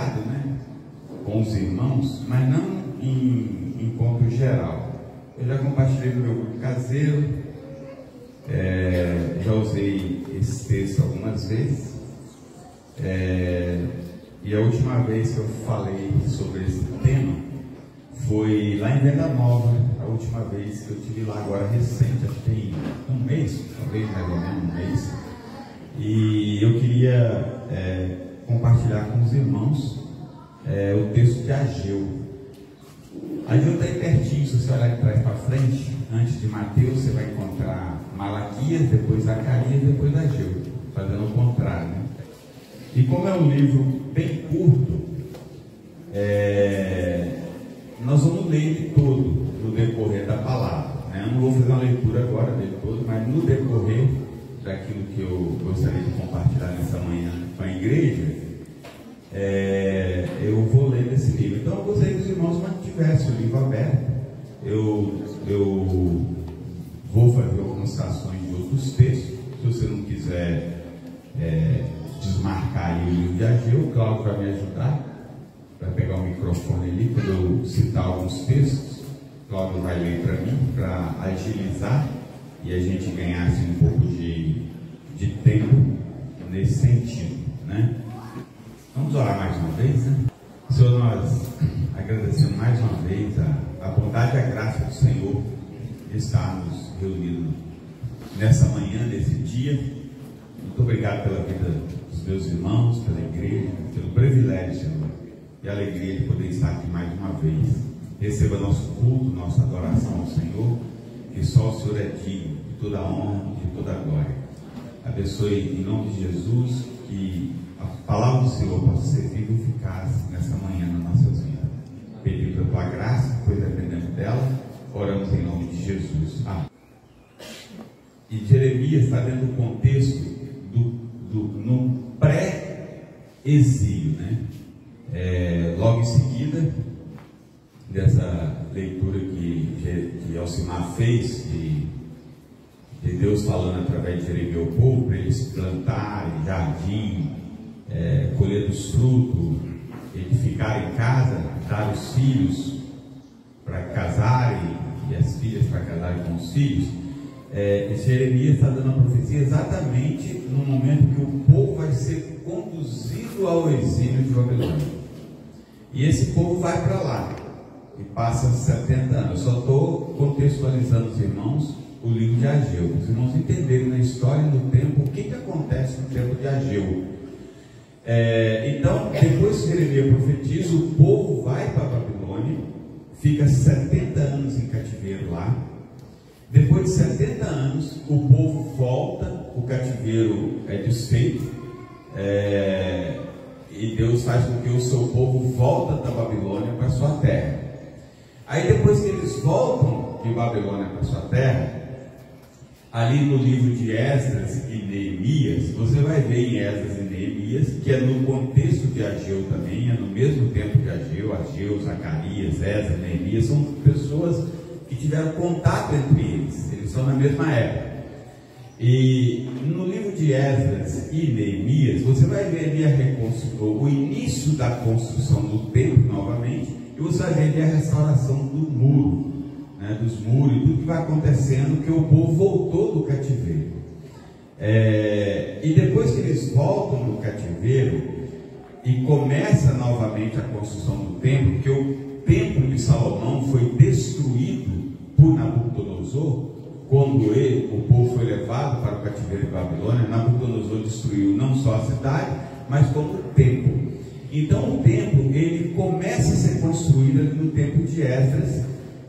compartilhado, né, com os irmãos, mas não em ponto geral. Eu já compartilhei no meu grupo caseiro, já usei esse texto algumas vezes, e a última vez que eu falei sobre esse tema foi lá em Venda Nova, a última vez que eu estive lá agora recente, acho que tem um mês, talvez mais ou menos um mês, e eu queria compartilhar com os irmãos o texto de Ageu. Ageu está aí pertinho, se você olhar de trás para frente, antes de Mateus, você vai encontrar Malaquias, depois Zacarias, depois Ageu, fazendo o contrário, né? E como é um livro bem curto, nós vamos ler ele todo no decorrer da palavra, né? Eu não vou fazer uma leitura agora dele todo, mas no decorrer daquilo que eu gostaria de compartilhar nessa manhã com a igreja, eu vou ler desse livro. Então eu gostaria que os irmãos mantivessem o livro aberto. Eu vou fazer algumas citações de outros textos. Se você não quiser desmarcar aí o livro de Ageu, o Cláudio vai me ajudar, vai pegar o microfone ali quando eu citar alguns textos. O Cláudio vai ler para mim, para agilizar e a gente ganhar assim, um pouco de tempo nesse sentido, né? Vamos orar mais uma vez, né? Senhor, nós agradecemos mais uma vez a bondade e a graça do Senhor de estarmos reunidos nessa manhã, nesse dia. Muito obrigado pela vida dos meus irmãos, pela igreja, pelo privilégio, Senhor, e a alegria de poder estar aqui mais uma vez. Receba nosso culto, nossa adoração ao Senhor, que só o Senhor é digno de toda a honra e de toda a glória. Abençoe em nome de Jesus, que a palavra do Senhor possa ser viva e eficaz nessa manhã nas nossas vidas. Pedir pela tua graça, pois dependendo dela, oramos em nome de Jesus. Amém. E Jeremias está dentro do contexto no pré-exílio, né? Logo em seguida dessa leitura que Alcimar fez de Deus falando através de Jeremias ao povo para eles plantarem jardim, colher dos frutos, edificarem casa, dar os filhos para casarem e as filhas para casarem com os filhos. Jeremias está dando a profecia exatamente no momento que o povo vai ser conduzido ao exílio de Babilônia. E esse povo vai para lá e passa 70 anos. Eu só estou contextualizando os irmãos o livro de Ageu, para os irmãos entenderem na história e no tempo o que acontece no tempo de Ageu. Então, depois que Jeremias profetiza, o povo vai para a Babilônia, fica 70 anos em cativeiro lá. Depois de 70 anos, o povo volta, o cativeiro é desfeito, e Deus faz com que o seu povo volta da Babilônia para a sua terra. Aí depois que eles voltam de Babilônia para a sua terra, ali no livro de Esdras e Neemias, você vai ver em Esdras e Neemias, que é no contexto de Ageu também, é no mesmo tempo de Ageu, Zacarias, Esdras, Neemias, são pessoas que tiveram contato entre eles, eles são na mesma época. E no livro de Esdras e Neemias, você vai ver ali o início da construção do templo novamente, e você vai ver ali a restauração do muro, né, dos muros e tudo que vai acontecendo, que o povo voltou do cativeiro. E depois que eles voltam do cativeiro e começa novamente a construção do templo, porque o templo de Salomão foi destruído por Nabucodonosor, quando o povo foi levado para o cativeiro de Babilônia. Nabucodonosor destruiu não só a cidade, mas como o templo. Então o templo, ele começa a ser construído no tempo de Esdras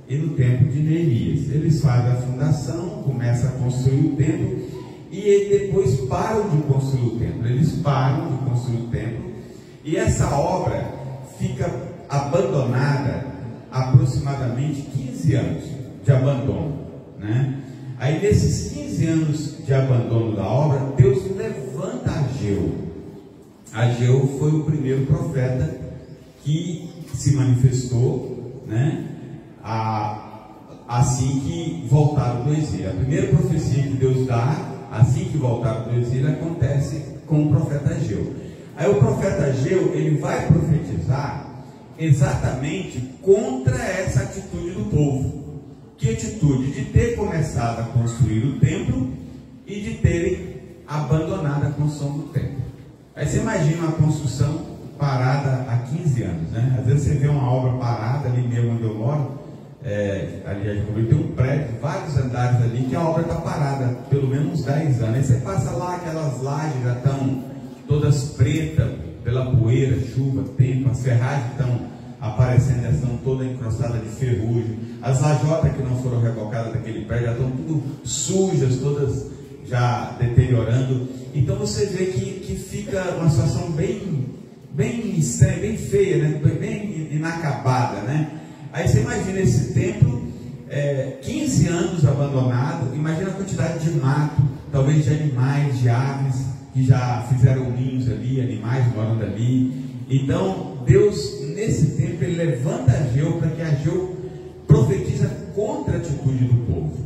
e no tempo de Neemias. Eles fazem a fundação, começam a construir o templo, e depois param de construir o templo. Eles param de construir o templo, e essa obra fica abandonada aproximadamente 15 anos de abandono, né? Aí nesses 15 anos de abandono da obra, Deus levanta Ageu. Ageu foi o primeiro profeta que se manifestou, né, assim que voltaram do exílio. A primeira profecia que Deus dá, assim que voltaram do exílio, acontece com o profeta Ageu. Aí o profeta Ageu, ele vai profetizar exatamente contra essa atitude do povo. Que atitude? De ter começado a construir o templo e de terem abandonado a construção do templo. Aí você imagina uma construção parada há 15 anos, né? Às vezes você vê uma obra parada ali mesmo onde eu moro, aliás, tem um prédio, vários andares ali, que a obra está parada pelo menos uns 10 anos. Aí você passa lá, aquelas lajes já estão todas pretas pela poeira, chuva, tempo, as ferragens estão aparecendo, já estão todas encrostadas de ferrugem, as lajotas que não foram rebocadas daquele prédio já estão tudo sujas, todas já deteriorando. Então você vê que fica uma situação bem estranha, bem feia, né? Bem inacabada, né? Aí você imagina esse templo, 15 anos abandonado, imagina a quantidade de mato, talvez de animais, de aves, que já fizeram ninhos ali, animais morando ali. Então Deus, nesse tempo, ele levanta Ageu para que Ageu profetiza contra a atitude do povo.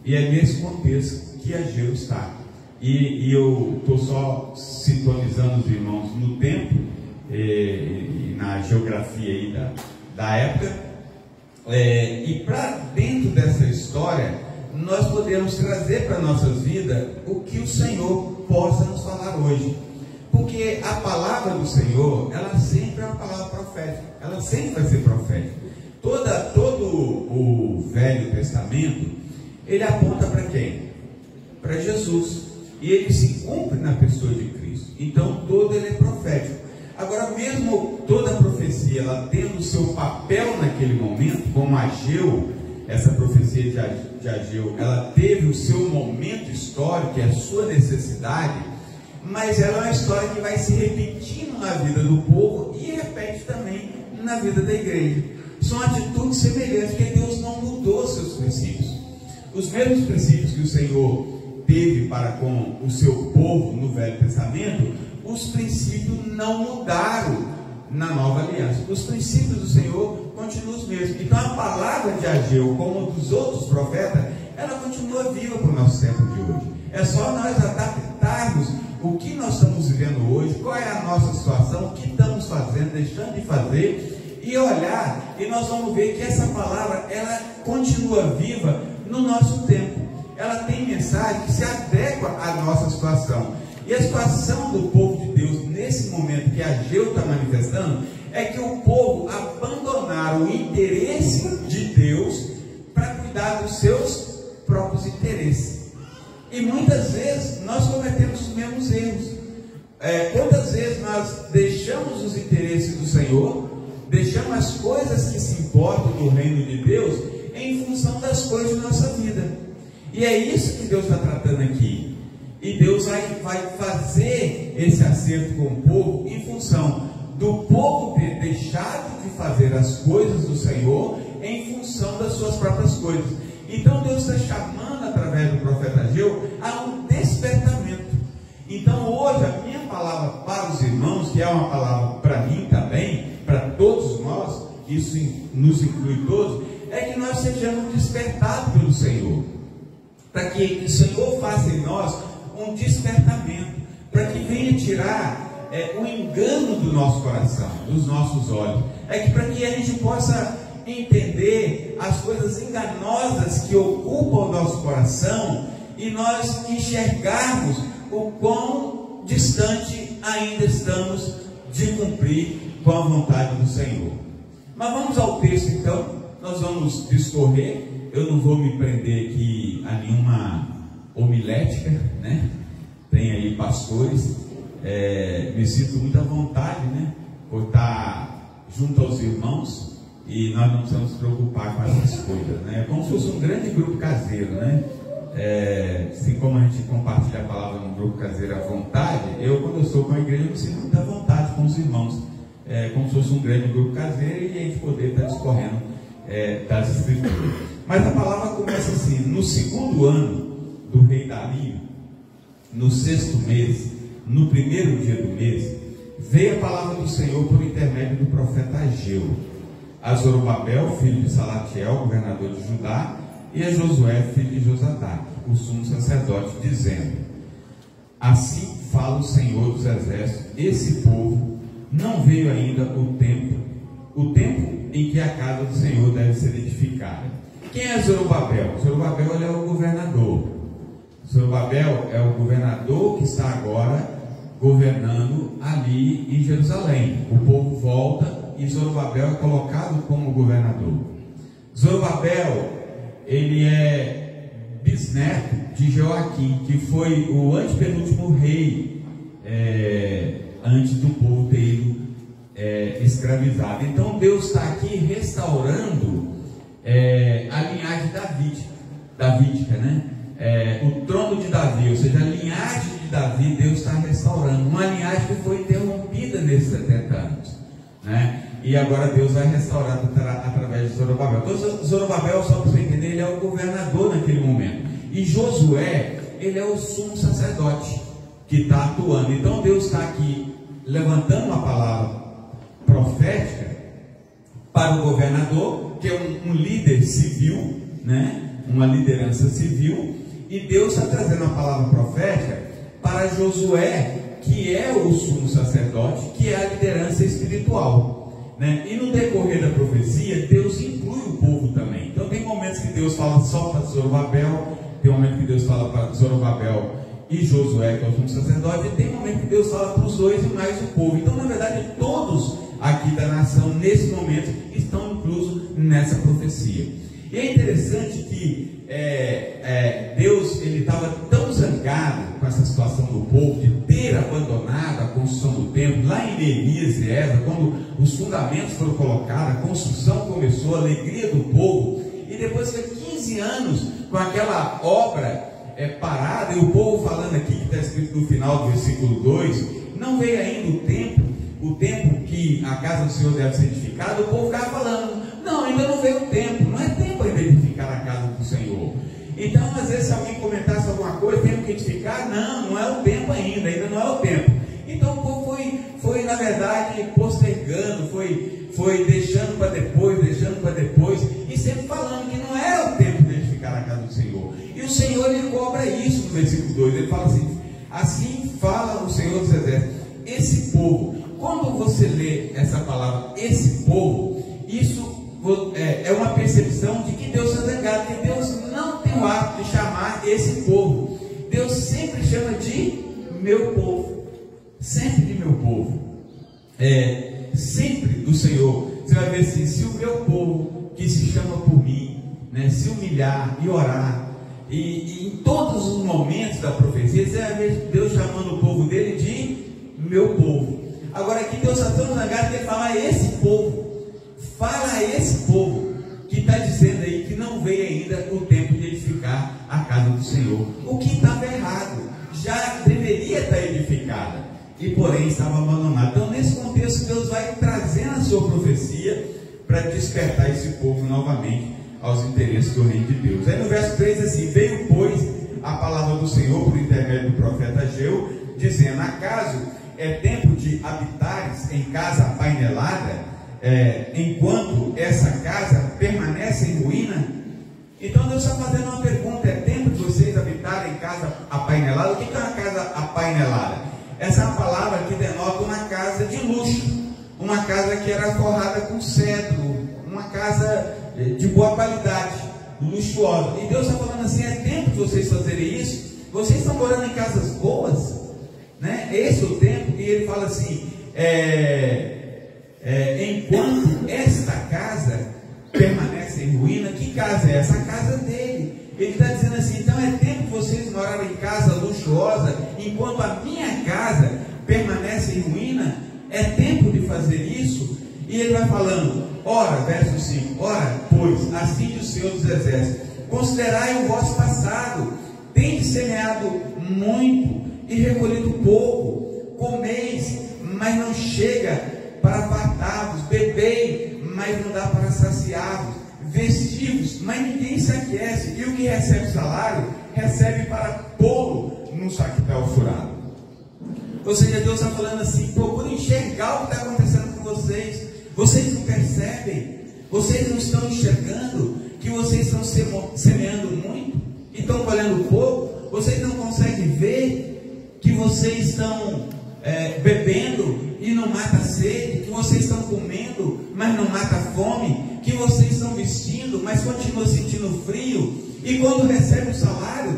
E é nesse contexto que Ageu está. E eu estou só sintonizando os irmãos no tempo e na geografia aí da época. E para dentro dessa história, nós podemos trazer para a nossa vida o que o Senhor possa nos falar hoje. Porque a palavra do Senhor, ela sempre é uma palavra profética, ela sempre vai ser profética. Todo o Velho Testamento, ele aponta para quem? Para Jesus. E ele se cumpre na pessoa de Cristo. Então todo ele é profético. Agora, mesmo toda a profecia, ela tendo o seu papel naquele momento, como Ageu, essa profecia de Ageu, ela teve o seu momento histórico, a sua necessidade, mas ela é uma história que vai se repetindo na vida do povo e repete também na vida da igreja. São atitudes semelhantes, porque Deus não mudou seus princípios. Os mesmos princípios que o Senhor teve para com o seu povo no Velho Testamento, os princípios não mudaram na Nova Aliança. Os princípios do Senhor continuam os mesmos. Então a palavra de Ageu, como dos outros profetas, ela continua viva para o nosso tempo de hoje. É só nós adaptarmos o que nós estamos vivendo hoje, qual é a nossa situação, o que estamos fazendo, deixando de fazer, e olhar, e nós vamos ver que essa palavra, ela continua viva no nosso tempo. Ela tem mensagem que se adequa à nossa situação. E a situação do povo de Deus, nesse momento que Ageu está manifestando, é que o povo abandonaram o interesse de Deus para cuidar dos seus próprios interesses. E muitas vezes nós cometemos os mesmos erros. Quantas vezes nós deixamos os interesses do Senhor, deixamos as coisas que se importam do reino de Deus em função das coisas de nossa vida. E é isso que Deus está tratando aqui. E Deus vai fazer esse acerto com o povo em função do povo ter deixado de fazer as coisas do Senhor em função das suas próprias coisas. Então Deus está chamando através do profeta Ageu a um despertamento. Então hoje a minha palavra para os irmãos, que é uma palavra para mim também, para todos nós, isso nos inclui todos, é que nós sejamos despertados pelo Senhor, para que o Senhor faça em nós um despertamento, para que venha tirar o engano do nosso coração, dos nossos olhos, para que a gente possa entender as coisas enganosas que ocupam o nosso coração e nós enxergarmos o quão distante ainda estamos de cumprir com a vontade do Senhor. Mas vamos ao texto então, nós vamos discorrer. Eu não vou me prender aqui a nenhuma homilética, né? Tem aí pastores, me sinto muito à vontade, né? Por estar junto aos irmãos, e nós não precisamos nos preocupar com essas coisas, né? É como se fosse um grande grupo caseiro, né? Assim como a gente compartilha a palavra no grupo caseiro à vontade, quando eu estou com a igreja, eu me sinto muito à vontade com os irmãos, como se fosse um grande grupo caseiro, e a gente poder estar discorrendo das escrituras. Mas a palavra começa assim: no segundo ano do rei Dario, no 6º mês, no primeiro dia do mês, veio a palavra do Senhor por intermédio do profeta Ageu a Zorobabel, filho de Salatiel, governador de Judá, e a Josué, filho de Josadaque, o sumo sacerdote, dizendo: Assim fala o Senhor dos Exércitos: esse povo não veio ainda o tempo em que a casa do Senhor deve ser edificada. Quem é Zorobabel? Zorobabel, ele é o governador. Zorobabel é o governador que está agora governando ali em Jerusalém. O povo volta e Zorobabel é colocado como governador. Zorobabel, ele é bisneto de Joaquim, que foi o antepenúltimo rei antes do povo ter ido escravizado. Então Deus está aqui restaurando a linhagem davídica, né? O trono de Davi, ou seja, a linhagem de Davi, Deus está restaurando uma linhagem que foi interrompida nesses 70 anos, né? E agora Deus vai restaurar através de Zorobabel. Então Zorobabel, só para você entender, ele é o governador naquele momento, e Josué, ele é o sumo sacerdote que está atuando. Então Deus está aqui levantando uma palavra profética para o governador, que é um líder civil, né? Uma liderança civil, e Deus está trazendo a palavra profética para Josué, que é o sumo sacerdote, que é a liderança espiritual, né? E no decorrer da profecia, Deus inclui o povo também. Então tem momentos que Deus fala só para Zorobabel, tem momentos que Deus fala para Zorobabel e Josué, que é o sumo sacerdote, e tem momentos que Deus fala para os dois e mais o povo. Então, na verdade, todos aqui da nação, nesse momento, estão inclusos nessa profecia. E é interessante que Deus, ele estava tão zangado com essa situação do povo, de ter abandonado a construção do templo, lá em Neemias e Esdras, quando os fundamentos foram colocados, a construção começou, a alegria do povo, e depois de 15 anos com aquela obra parada, e o povo falando aqui, que está escrito no final do versículo 2, não veio ainda o tempo que a casa do Senhor deve ser edificada. O povo ficava falando: não, ainda não veio o tempo, não é tempo ainda de edificar a casa do Senhor. Então, às vezes, se alguém comentasse alguma coisa, tem que edificar, não é o tempo ainda não é o tempo. Então o povo foi na verdade postergando, foi deixando para depois, e sempre falando que não era o tempo de edificar a casa do Senhor. E o Senhor, ele cobra isso no versículo 2, ele fala assim fala o Senhor dos Exércitos: esse povo. Quando você lê essa palavra, esse povo, isso é uma percepção de que Deus está zangado, que Deus não tem o hábito de chamar esse povo. Deus sempre chama de meu povo, sempre de meu povo, sempre do Senhor. Você vai ver assim: se o meu povo, que se chama por mim, né, se humilhar e orar, e em todos os momentos da profecia, você vai ver Deus chamando o povo dele de meu povo. Agora aqui Deus está tão zangado que ele fala a esse povo que está dizendo aí que não veio ainda o tempo de edificar a casa do Senhor, o que estava errado, já deveria estar edificada, e porém estava abandonada. Então, nesse contexto, Deus vai trazendo a sua profecia para despertar esse povo novamente aos interesses do reino de Deus. Aí no verso 3 assim: veio pois a palavra do Senhor por intermédio do profeta Ageu, dizendo: acaso é tempo de habitares em casa apainelada, enquanto essa casa permanece em ruína? Então Deus está fazendo uma pergunta: é tempo de vocês habitarem em casa apainelada? O que é uma casa apainelada? Essa é uma palavra que denota uma casa de luxo, uma casa que era forrada com cedro, uma casa de boa qualidade, luxuosa. E Deus está falando assim: é tempo de vocês fazerem isso? Vocês estão morando em casas boas, né? Esse é o tempo. E ele fala assim: enquanto esta casa permanece em ruína. Que casa é essa? A casa dele. Ele está dizendo assim: então é tempo de vocês morarem em casa luxuosa, enquanto a minha casa permanece em ruína. É tempo de fazer isso. E ele vai falando: ora, verso 5: ora, pois, assim diz o Senhor dos Exércitos: considerai o vosso passado, tendes semeado muito e recolhido pouco, comeis, mas não chega para fartar-vos, bebei, mas não dá para saciar-vos, vestivos, mas ninguém se aquece, e o que recebe salário, recebe para pô-lo num saquetel furado. Ou seja, Deus está falando assim: procure enxergar o que está acontecendo com vocês. Vocês não percebem, vocês não estão enxergando que vocês estão semeando muito e estão colhendo pouco. Vocês não conseguem ver que vocês estão bebendo e não mata a sede, que vocês estão comendo, mas não mata a fome, que vocês estão vestindo, mas continuam sentindo frio, e quando recebe o salário,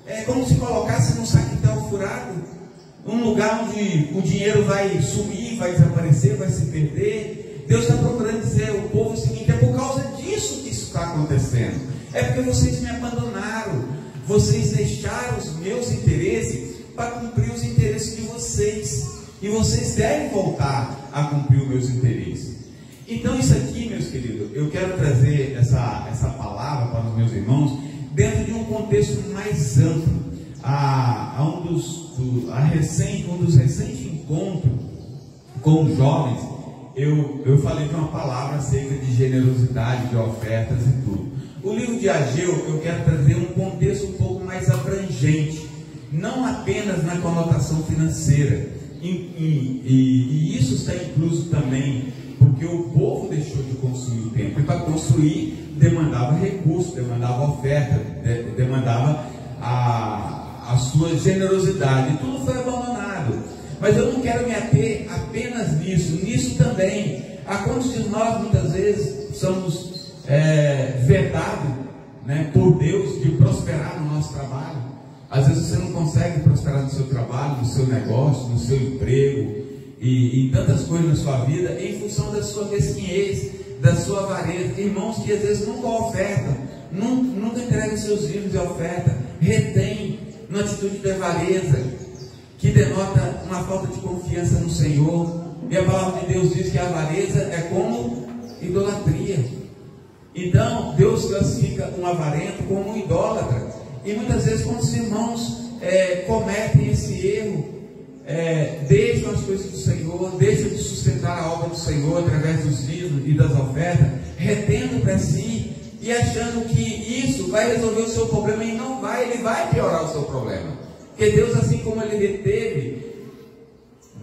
é como se colocasse num saquetel furado, um lugar onde o dinheiro vai sumir, vai desaparecer, vai se perder. Deus está procurando dizer ao povo o seguinte: é por causa disso que isso está acontecendo, é porque vocês me abandonaram, vocês deixaram os meus interesses para cumprir os interesses de vocês, e vocês devem voltar a cumprir os meus interesses. Então isso aqui, meus queridos, eu quero trazer essa palavra para os meus irmãos dentro de um contexto mais amplo. Um dos recentes encontros com os jovens, eu falei de uma palavra acerca de generosidade, de ofertas e tudo. O livro de Ageu, eu quero trazer um contexto um pouco mais abrangente, não apenas na conotação financeira, e isso está incluso também, porque o povo deixou de construir o templo, e para construir demandava recurso, demandava oferta, demandava a sua generosidade, e tudo foi abandonado. Mas eu não quero me ater apenas nisso também. A quantos de nós muitas vezes somos vedados, né, por Deus de prosperar no nosso trabalho? Às vezes você não consegue prosperar no seu trabalho, no seu negócio, no seu emprego e em tantas coisas na sua vida, em função da sua mesquinhez, da sua avareza. Irmãos que às vezes nunca ofertam, nunca entregam seus dízimos de oferta, retém uma atitude de avareza, que denota uma falta de confiança no Senhor. E a palavra de Deus diz que a avareza é como idolatria. Então Deus classifica um avarento como um idólatra. E muitas vezes, quando os irmãos cometem esse erro, deixam as coisas do Senhor, deixam de sustentar a obra do Senhor através dos dízimos e das ofertas, retendo para si e achando que isso vai resolver o seu problema, e não vai, ele vai piorar o seu problema. Porque Deus, assim como ele reteve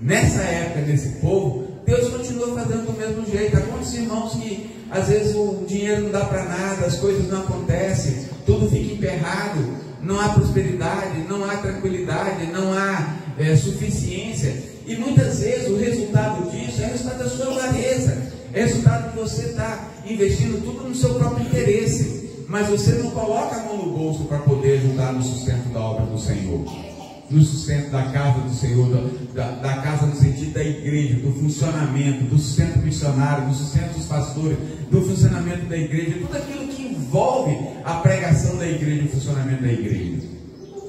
nessa época desse povo, Deus continua fazendo do mesmo jeito. Há muitos irmãos que às vezes o dinheiro não dá para nada, as coisas não acontecem, tudo fica emperrado, não há prosperidade, não há tranquilidade, não há suficiência, e muitas vezes o resultado disso é o resultado da sua avareza, é o resultado de você estar investindo tudo no seu próprio interesse, mas você não coloca a mão no bolso para poder ajudar no sustento da obra do Senhor, no sustento da casa do Senhor, da casa no sentido da igreja, do funcionamento, do sustento missionário, do sustento dos pastores, do funcionamento da igreja, tudo aquilo que envolve a pregação da igreja, o funcionamento da igreja.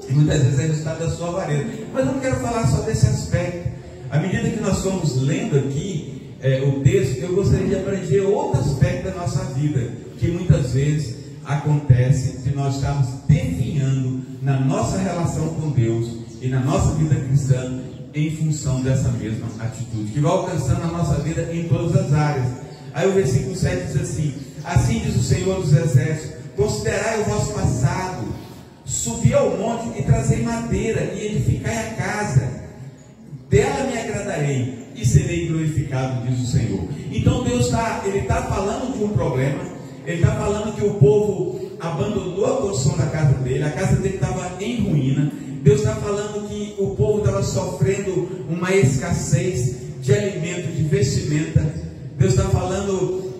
E muitas vezes é resultado da sua avareza. Mas eu não quero falar só desse aspecto. À medida que nós fomos lendo aqui o texto, eu gostaria de abranger outro aspecto da nossa vida, que muitas vezes acontece de nós estarmos definhando na nossa relação com Deus e na nossa vida cristã em função dessa mesma atitude, que vai alcançando a nossa vida em todas as áreas. Aí o versículo 7 diz assim: assim diz o Senhor dos Exércitos, considerai o vosso passado, subi ao monte e trazei madeira e edificai a casa, dela me agradarei e serei glorificado, diz o Senhor. Então Deus está falando de um problema, ele está falando que o povo abandonou a construção da casa dele, a casa dele estava em ruína. Deus está falando que o povo estava sofrendo uma escassez de alimento, de vestimenta. Deus está falando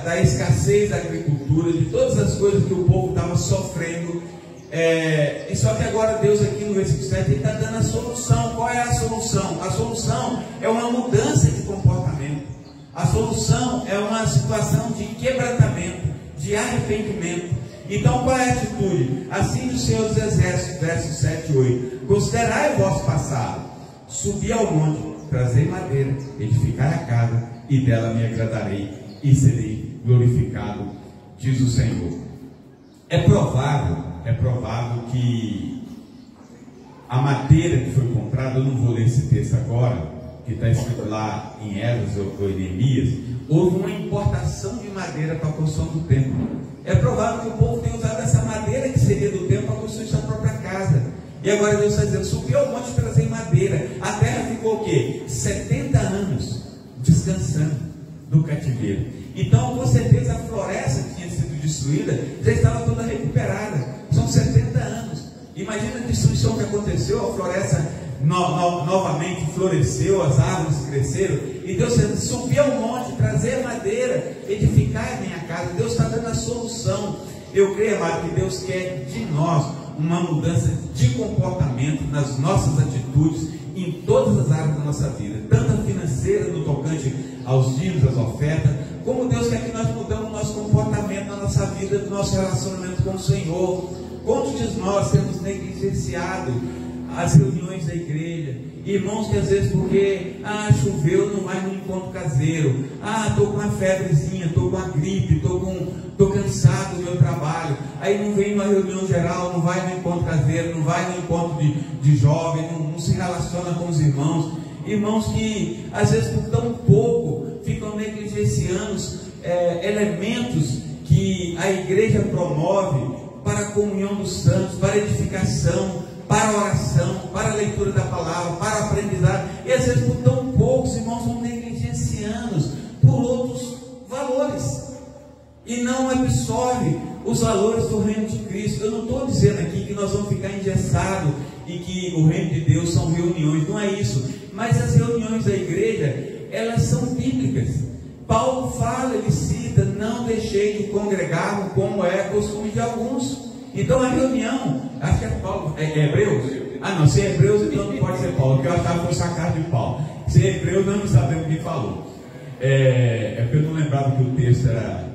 da escassez da agricultura, de todas as coisas que o povo estava sofrendo. E só que agora Deus aqui no versículo 7 ele está dando a solução. Qual é a solução? A solução é uma mudança de comportamento. A solução é uma situação de quebrantamento, de arrependimento. Então qual é a atitude? Assim diz o Senhor dos Exércitos, versos 7 e 8: considerai o vosso passado, subi ao monte, trazei madeira, edificai a casa, e dela me agradarei e serei glorificado, diz o Senhor. É provável que a madeira que foi comprada, eu não vou ler esse texto agora, que está escrito lá em Esdras ou em Neemias, houve uma importação de madeira para a construção do templo. É provável que o povo tenha usado essa madeira que seria do templo para construir sua própria casa. E agora Deus está dizendo: subiu ao monte e trazei madeira. A terra ficou o quê? 70 anos descansando do cativeiro. Então, com certeza, a floresta que tinha sido destruída já estava toda recuperada. São 70 anos. Imagina a destruição que aconteceu, a floresta novamente floresceu, as árvores cresceram, e Deus subir ao monte, trazer madeira, edificar a minha casa. Deus está dando a solução. Eu creio, amado, que Deus quer de nós uma mudança de comportamento nas nossas atitudes, em todas as áreas da nossa vida, tanto a financeira, no tocante aos dízimos, às ofertas, como Deus quer que nós mudamos o nosso comportamento na nossa vida, do nosso relacionamento com o Senhor. Quantos de nós temos negligenciado as reuniões da igreja? Irmãos que às vezes porque choveu, não vai no encontro caseiro, estou com uma febrezinha, estou com uma gripe, estou cansado do meu trabalho, aí não vem numa reunião geral, não vai no encontro caseiro, não vai no encontro de jovem, não se relaciona com os irmãos que às vezes por tão pouco ficam negligenciando elementos que a igreja promove para a comunhão dos santos, para a edificação, para a oração, para a leitura da palavra, para a aprendizagem. E às vezes por tão poucos irmãos vão negligenciando por outros valores e não absorve os valores do reino de Cristo. Eu não estou dizendo aqui que nós vamos ficar engessados e que o reino de Deus são reuniões, não é isso. Mas as reuniões da igreja, elas são bíblicas. Paulo fala, ele cita: não deixei de congregar como é costume de alguns. Então a reunião, acho que é Paulo, é Hebreus? Não, se é Hebreus então não pode ser Paulo, porque eu achava que fosse a carta de Paulo. Se é Hebreus, nós não sabemos quem falou. É porque eu não lembrava que o texto era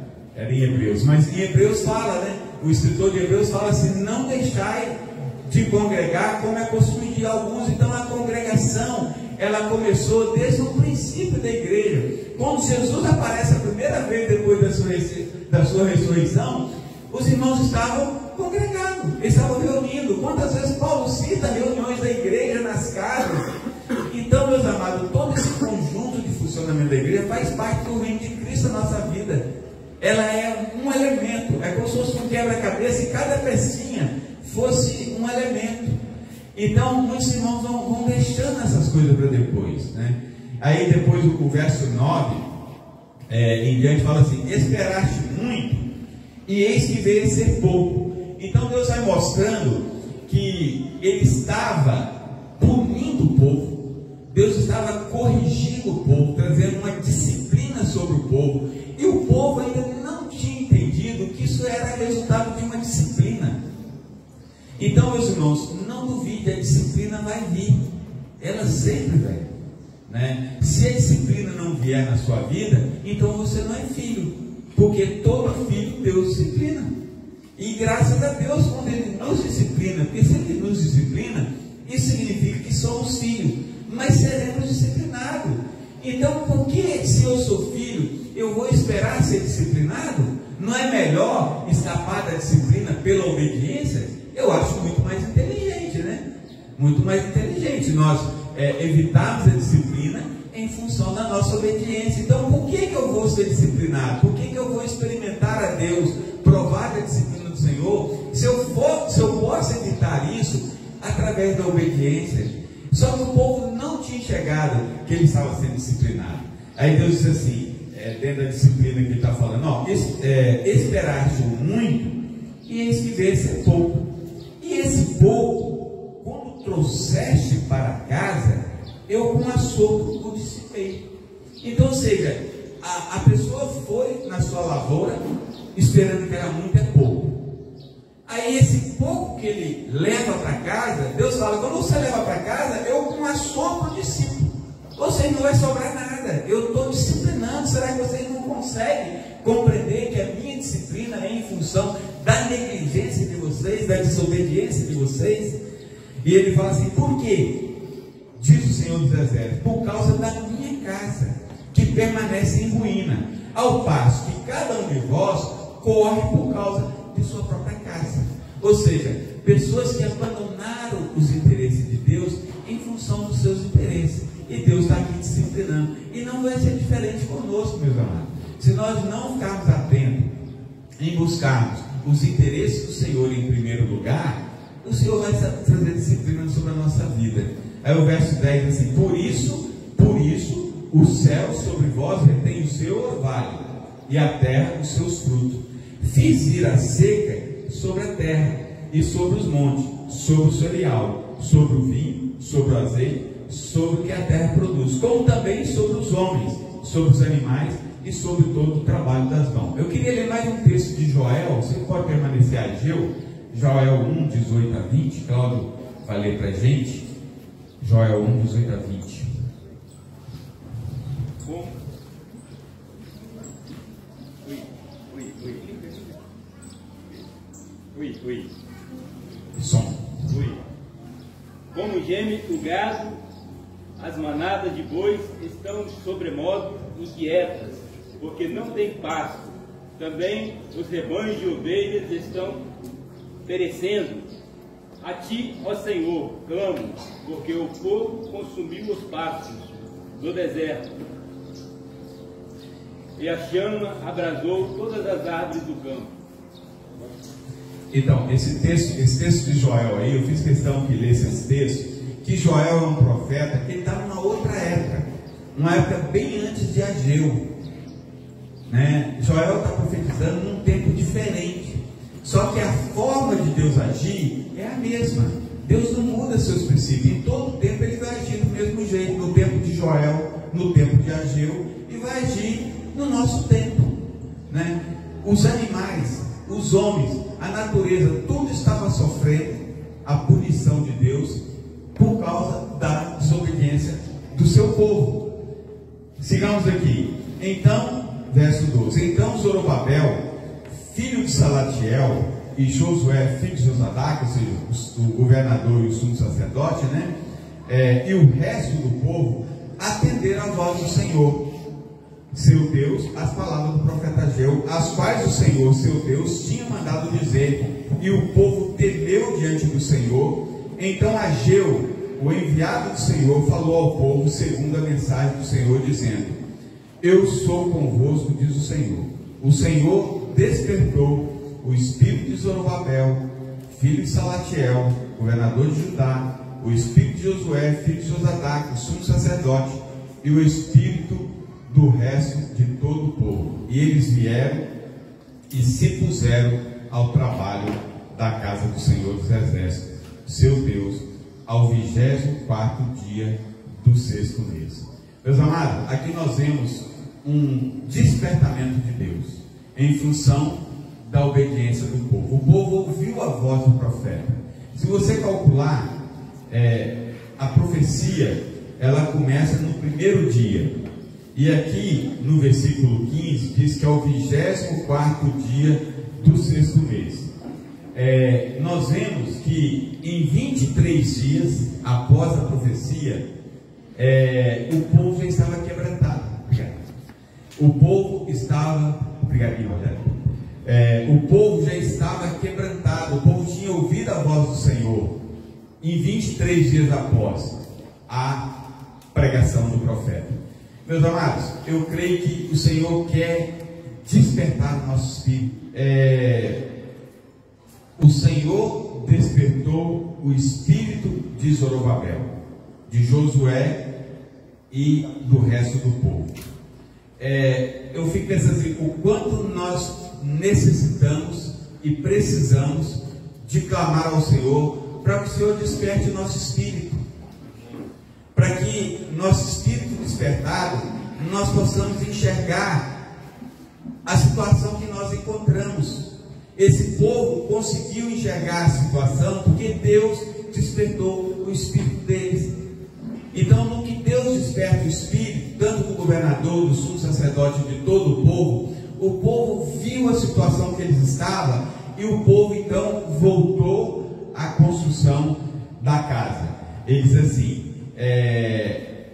em Hebreus, mas em Hebreus fala, né? O escritor de Hebreus fala assim: não deixai de congregar como é costume de alguns. Então a congregação, ela começou desde o princípio da igreja. Quando Jesus aparece a primeira vez depois da sua ressurreição, os irmãos estavam congregados, estavam reunindo. Quantas vezes Paulo cita reuniões da igreja nas casas? Então, meus amados, todo esse conjunto de funcionamento da igreja faz parte do reino de Cristo na nossa vida. Ela é um elemento, é como se fosse um quebra-cabeça e cada pecinha fosse um elemento. Então, muitos irmãos vão deixando essas coisas para depois, né? Aí depois o verso 9 em diante fala assim: esperaste muito, e eis que veio ser pouco. Então Deus vai mostrando que Ele estava punindo o povo, Deus estava corrigindo o povo, trazendo uma disciplina sobre o povo, e o povo ainda não tinha entendido que isso era resultado de uma disciplina. Então, meus irmãos, não duvide, a disciplina vai vir, ela sempre vem, né? Se a disciplina não vier na sua vida, então você não é filho, porque todo filho Deus disciplina. E graças a Deus, quando Ele nos disciplina, porque se Ele nos disciplina, isso significa que somos filhos, mas seremos disciplinados. Então, por que, se eu sou filho, eu vou esperar ser disciplinado? Não é melhor escapar da disciplina pela obediência? Eu acho muito mais inteligente, né? Muito mais inteligente nós evitarmos a disciplina em função da nossa obediência. Então, por que eu vou ser disciplinado? Por que eu vou experimentar a Deus, provar a disciplina do Senhor, se eu posso evitar isso através da obediência? Só que o povo não tinha enxergado que ele estava sendo disciplinado. Aí Deus disse assim, dentro da disciplina que ele está falando: esperaste muito, e eis que veio ser pouco. E esse pouco, quando trouxeste para casa, eu com assopro o dissipei. Então, ou seja, a pessoa foi na sua lavoura esperando que era muito, é pouco. Aí esse pouco que ele leva para casa, Deus fala: quando você leva para casa, eu com assopro dissipo. Vocês não vai sobrar nada, eu estou disciplinando. Será que vocês não conseguem compreender que a minha disciplina é em função da negligência de vocês, da desobediência de vocês? E ele fala assim: por quê? Diz o Senhor dos Exércitos: por causa da minha casa, que permanece em ruína, ao passo que cada um de vós corre por causa de sua própria casa. Ou seja, pessoas que abandonaram os interesses de Deus em função dos seus interesses, e Deus está aqui disciplinando. E não vai ser diferente conosco, meus amados. Se nós não ficarmos atentos em buscarmos os interesses do Senhor em primeiro lugar, o Senhor vai trazer disciplina sobre a nossa vida. Aí o verso 10 diz assim: por isso, o céu sobre vós retém o seu orvalho, e a terra os seus frutos. Fiz ir a seca sobre a terra e sobre os montes, sobre o cereal, sobre o vinho, sobre o azeite, sobre o que a terra produz, como também sobre os homens, sobre os animais e sobre todo o trabalho das mãos. Eu queria ler mais um texto de Joel. Você pode permanecer Ageu, Joel 1, 18 a 20. Cláudio vai ler para a gente. Joel 1, 18 a 20. Som. Como geme o gado, as manadas de bois estão sobremodo inquietas, porque não tem pasto. Também os rebanhos de ovelhas estão perecendo. A ti, ó Senhor, clamo, porque o fogo consumiu os pastos do deserto, e a chama abrasou todas as árvores do campo. Então, esse texto de Joel aí, eu fiz questão que lesse esse texto, que Joel é um profeta que ele estava numa outra época, uma época bem antes de Ageu, né? Joel está profetizando num tempo diferente, só que a forma de Deus agir é a mesma. Deus não muda seus princípios, em todo tempo ele vai agir do mesmo jeito, no tempo de Joel, no tempo de Ageu, e vai agir no nosso tempo, né? Os animais, os homens, a natureza, tudo estava sofrendo a punição de Deus por causa da desobediência do seu povo. Sigamos aqui. Então, verso 12: Então Zorobabel, filho de Salatiel, e Josué, filho de Josadac, ou seja, o governador e o sumo sacerdote, né? E o resto do povo atenderam a voz do Senhor, seu Deus, as palavras do profeta Ageu, as quais o Senhor, seu Deus, tinha mandado dizer, e o povo temeu diante do Senhor. Então Ageu, o enviado do Senhor, falou ao povo segundo a mensagem do Senhor, dizendo: Eu sou convosco, diz o Senhor. O Senhor despertou o espírito de Zorobabel, filho de Salatiel, governador de Judá, o espírito de Josué, filho de Josadac, sumo sacerdote, e o espírito do resto de todo o povo. E eles vieram e se puseram ao trabalho da casa do Senhor dos Exércitos, seu Deus, ao 24º dia do 6º mês. Meus amados, aqui nós vemos um despertamento de Deus em função da obediência do povo. O povo ouviu a voz do profeta. Se você calcular, a profecia, ela começa no primeiro dia. E aqui no versículo 15 diz que é o 24º dia do 6º mês. Nós vemos que em 23 dias após a profecia, o povo já estava quebrantado. O povo estava, obrigadinho, Rogério. O povo já estava quebrantado, o povo tinha ouvido a voz do Senhor em 23 dias após a pregação do profeta. Meus amados, eu creio que o Senhor quer despertar o nosso espírito. O Senhor despertou o espírito de Zorobabel, de Josué e do resto do povo. Eu fico pensando assim, o quanto nós necessitamos e precisamos de clamar ao Senhor para que o Senhor desperte o nosso espírito, para que nosso espírito despertado, nós possamos enxergar a situação que nós encontramos. Esse povo conseguiu enxergar a situação porque Deus despertou o espírito deles. Então, no que Deus desperta o espírito, tanto do governador, do sumo sacerdote, de todo o povo viu a situação que eles estavam, e o povo então voltou à construção da casa. Ele diz assim,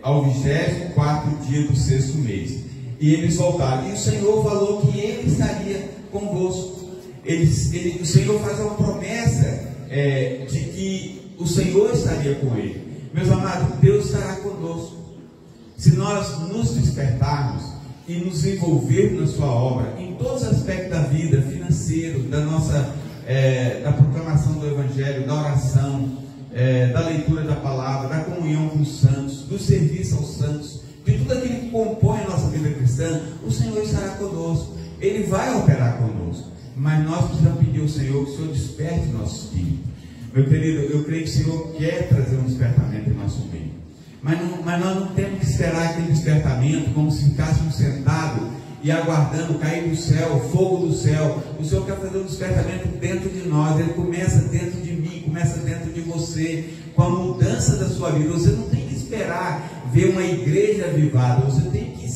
ao 24º dia do 6º mês, e eles voltaram, e o Senhor falou que Ele estaria convosco. O Senhor faz uma promessa de que o Senhor estaria com ele. Meus amados, Deus estará conosco se nós nos despertarmos e nos envolvermos na sua obra, em todos os aspectos da vida, financeiro, da proclamação do Evangelho, da oração, da leitura da palavra, da comunhão com os santos, do serviço aos santos, de tudo aquilo que compõe a nossa vida cristã. O Senhor estará conosco, Ele vai operar conosco, mas nós precisamos pedir ao Senhor que o Senhor desperte nosso espírito. Meu querido, eu creio que o Senhor quer trazer um despertamento em nosso meio. Mas nós não temos que esperar aquele despertamento como se ficássemos sentados e aguardando cair do céu, fogo do céu. O Senhor quer fazer um despertamento dentro de nós. Ele começa dentro de mim, começa dentro de você, com a mudança da sua vida. Você não tem que esperar ver uma igreja avivada. Você tem que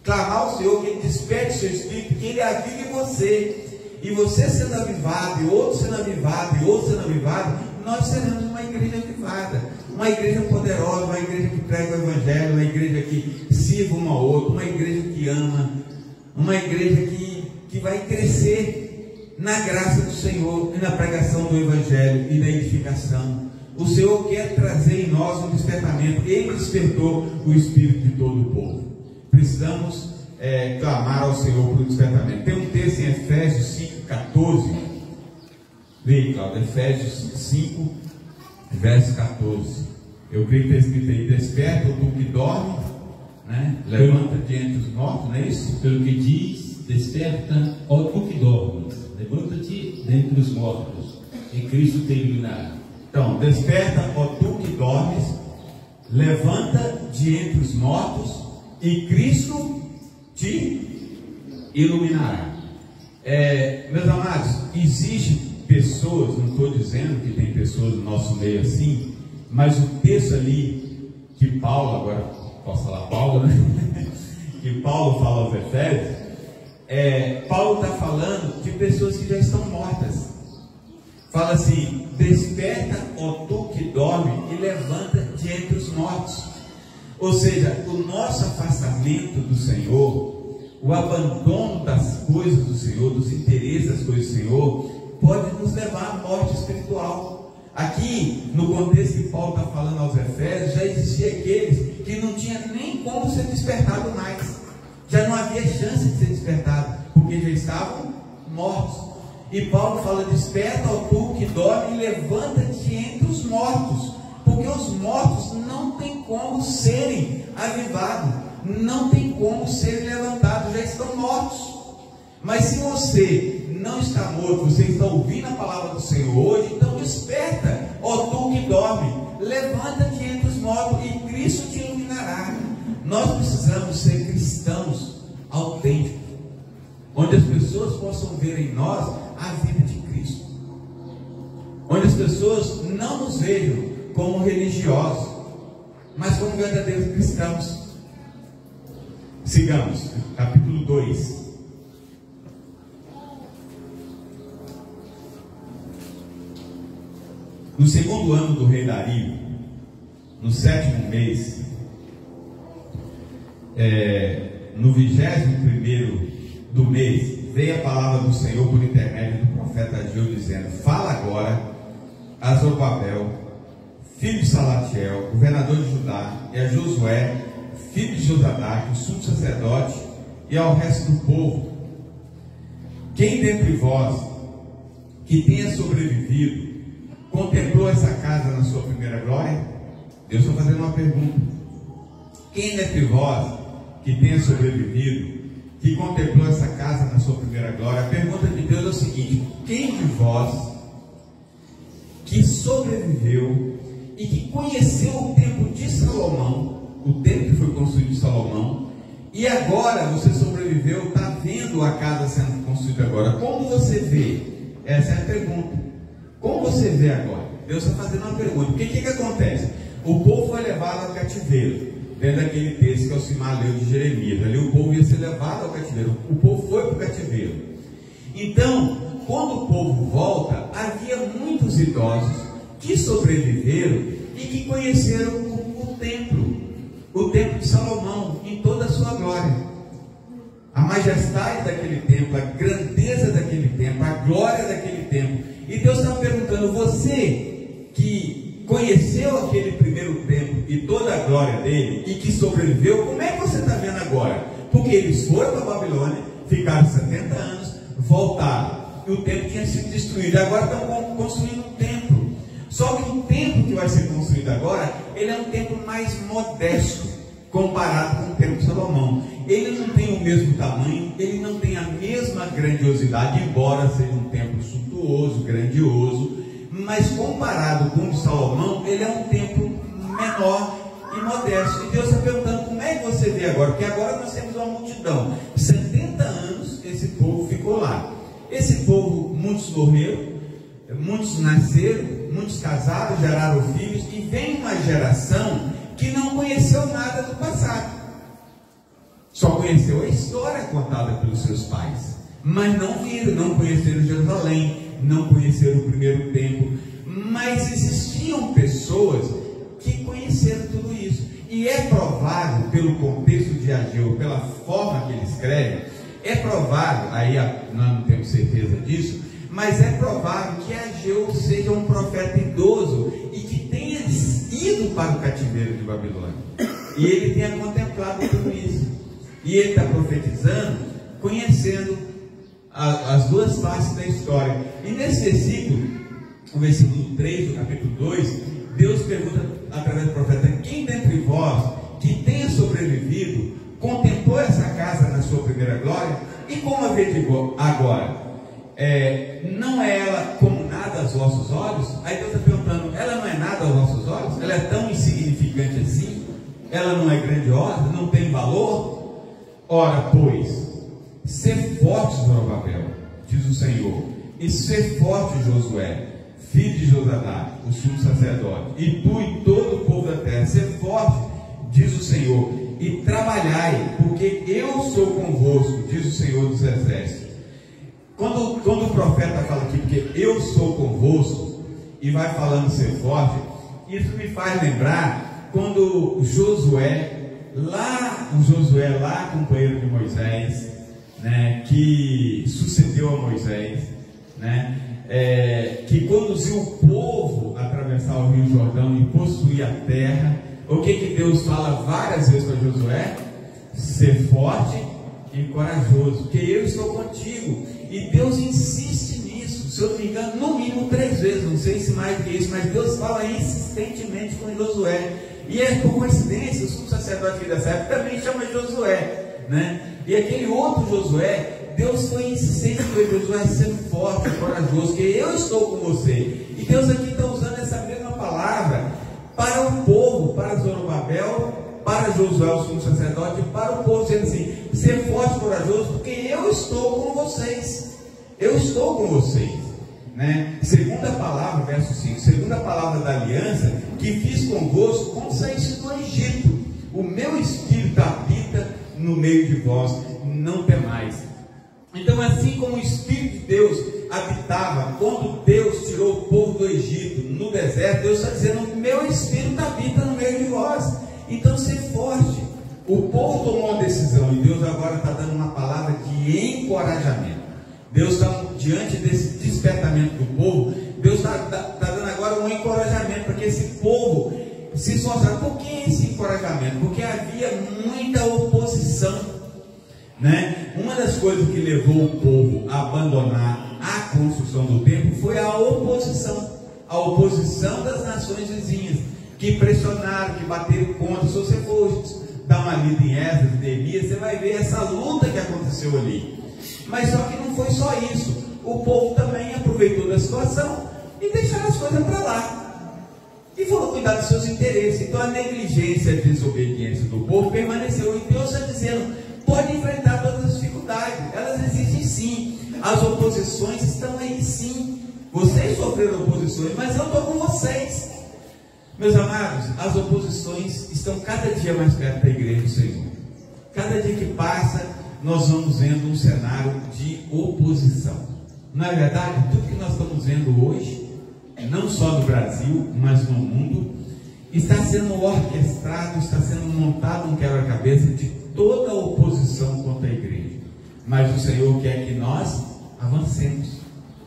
clamar ao Senhor que Ele desperte o seu espírito, que Ele avive você. E você sendo avivado, e outro sendo avivado, e outro sendo avivado, nós seremos uma igreja avivada, uma igreja poderosa, uma igreja que prega o Evangelho, uma igreja que sirva uma ao outro, uma igreja que ama, uma igreja que vai crescer na graça do Senhor e na pregação do Evangelho e da edificação. O Senhor quer trazer em nós um despertamento. Ele despertou o espírito de todo o povo. Precisamos clamar ao Senhor por um despertamento. Tem um texto em Efésios 5,14. Leia, Cláudio, Efésios 5, verso 14. Eu creio que está escrito aí: desperta tu que dorme, né? Levanta-te entre os mortos, não é isso? Pelo que diz, desperta, ó tu que dormes, levanta-te dentre os mortos, e Cristo te iluminará. Então, desperta, ó tu que dormes, levanta de entre os mortos, e Cristo te iluminará. Meus amados, existem pessoas, não estou dizendo que tem pessoas no nosso meio assim, mas o texto ali que Paulo, agora posso falar Paulo, né? Que Paulo fala aos Efésios, Paulo está falando de pessoas que já estão mortas. Fala assim: desperta, ó tu que dorme, e levanta de entre os mortos. Ou seja, o nosso afastamento do Senhor, o abandono das coisas do Senhor, dos interesses das coisas do Senhor, pode nos levar à morte espiritual. Aqui, no contexto que Paulo está falando aos Efésios, já existia aqueles que não tinham nem como ser despertado mais. Já não havia chance de ser despertado, porque já estavam mortos. E Paulo fala: desperta, ó tu que dorme, e levanta-te entre os mortos. Porque os mortos não tem como serem avivados, não tem como serem levantados, já estão mortos. Mas se você não está morto, você está ouvindo a palavra do Senhor hoje, então desperta, ó tu que dorme, levanta-te entre os mortos, e Cristo te iluminará. Nós precisamos ser cristãos autênticos, onde as pessoas possam ver em nós a vida de Cristo, onde as pessoas não nos vejam como religiosos, mas como verdadeiros cristãos. Sigamos, capítulo 2. No segundo ano do rei Dario, no 7º mês, no 21º do mês, veio a palavra do Senhor por intermédio do profeta Ageu, dizendo: fala agora a Zorobabel, filho de Salatiel, governador de Judá, e a Josué, filho de Josadaque, o sumo sacerdote, e ao resto do povo: quem dentre vós que tenha sobrevivido contemplou essa casa na sua primeira glória? Deus está fazendo uma pergunta. Quem dentre vós que tenha sobrevivido, que contemplou essa casa na sua primeira glória? A pergunta de Deus é o seguinte: quem de vós que sobreviveu e que conheceu o templo de Salomão, o templo que foi construído de Salomão, e agora você sobreviveu, está vendo a casa sendo construída agora? Como você vê? Essa é a pergunta. Como você vê agora? Deus está fazendo uma pergunta. Porque o que acontece? O povo foi levado ao cativeiro, dentro daquele texto que Alcimar leu de Jeremias. Ali o povo ia ser levado ao cativeiro. O povo foi para o cativeiro. Então, quando o povo volta, havia muitos idosos que sobreviveram e que conheceram o templo de Salomão em toda a sua glória, a majestade daquele templo, a grandeza daquele templo, a glória daquele templo. E Deus está perguntando: você que conheceu aquele primeiro templo e toda a glória dele e que sobreviveu, como é que você está vendo agora? Porque eles foram para a Babilônia, ficaram 70 anos, voltaram, e o templo tinha sido destruído. Agora estão construindo um templo. Só que o templo que vai ser construído agora, ele é um templo mais modesto comparado com o templo de Salomão. Ele não tem o mesmo tamanho, ele não tem a mesma grandiosidade, embora seja um templo suntuoso, grandioso, mas comparado com o de Salomão, ele é um tempo menor e modesto. E Deus está perguntando: como é que você vê agora? Porque agora nós temos uma multidão, 70 anos esse povo ficou lá. Esse povo, muitos morreram, muitos nasceram, muitos casaram, geraram filhos, e vem uma geração que não conheceu nada do passado, só conheceu a história contada pelos seus pais, mas não viram, não conheceram Jerusalém, não conheceram o primeiro templo. Mas existiam pessoas que conheceram tudo isso, e é provável, pelo contexto de Ageu, pela forma que ele escreve, é provável, aí nós não temos certeza disso, mas é provável que Ageu seja um profeta idoso e que tenha ido para o cativeiro de Babilônia, e ele tenha contemplado tudo isso, e ele está profetizando, conhecendo as duas faces da história. E nesse versículo, o versículo 3 do capítulo 2, Deus pergunta através do profeta: quem dentre vós que tenha sobrevivido contemplou essa casa na sua primeira glória? E como a vê agora? Não é ela como nada aos vossos olhos? Aí Deus está perguntando: ela não é nada aos vossos olhos? Ela é tão insignificante assim? Ela não é grandiosa? Não tem valor? Ora, pois, ser forte, Zorobabel, diz o Senhor, e ser forte, Josué, filho de Josadaque, o sumo sacerdote, e tu e todo o povo da terra, ser forte, diz o Senhor, e trabalhai, porque eu sou convosco, diz o Senhor dos exércitos. Quando o profeta fala aqui, porque eu sou convosco, e vai falando ser forte, isso me faz lembrar quando Josué, lá companheiro de Moisés, né, que sucedeu a Moisés, né, que conduziu o povo a atravessar o Rio Jordão e possuir a terra. O que Deus fala várias vezes para Josué? Ser forte e corajoso, porque eu estou contigo. E Deus insiste nisso, se eu não me engano, no mínimo 3 vezes, não sei se mais do que isso, mas Deus fala insistentemente com Josué. E é por coincidência, o sumo sacerdote aqui dessa época também chama Josué, né? E aquele outro Josué, Deus foi insistente com ele: Josué, ser forte, corajoso, porque eu estou com você. E Deus aqui está usando essa mesma palavra para o povo, para Zorobabel, para Josué, o sumo sacerdote, e para o povo, dizendo assim: ser forte e corajoso, porque eu estou com vocês. Eu estou com vocês, né? Segunda palavra, verso 5, segunda palavra da aliança que fiz convosco quando saíste do Egito. O meu espírito habita no meio de vós, não temais. Então, assim como o Espírito de Deus habitava quando Deus tirou o povo do Egito no deserto, Deus está dizendo: meu Espírito habita no meio de vós. Então, ser forte. O povo tomou uma decisão, e Deus agora está dando uma palavra de encorajamento. Deus está, diante desse despertamento do povo, Deus está dando agora um encorajamento para que esse povo se esforçasse. Por que esse encorajamento? Porque havia muita oposição, né? Uma das coisas que levou o povo a abandonar a construção do templo foi a oposição das nações vizinhas, que pressionaram, que bateram contra. Se você for dar uma lida em Esdras e Neemias, você vai ver essa luta que aconteceu ali. Mas só que não foi só isso, o povo também aproveitou da situação e deixaram as coisas para lá, e foram cuidar dos seus interesses. Então a negligência e a desobediência do povo permaneceu, e Deus está dizendo: pode enfrentar todas as dificuldades, elas existem sim, as oposições estão aí sim, vocês sofreram oposições, mas eu estou com vocês. Meus amados, as oposições estão cada dia mais perto da igreja do Senhor. Cada dia que passa, nós vamos vendo um cenário de oposição. Não é verdade? Tudo que nós estamos vendo hoje, não só no Brasil, mas no mundo, está sendo orquestrado, está sendo montado um quebra-cabeça de toda a oposição contra a igreja. Mas o Senhor quer que nós avancemos.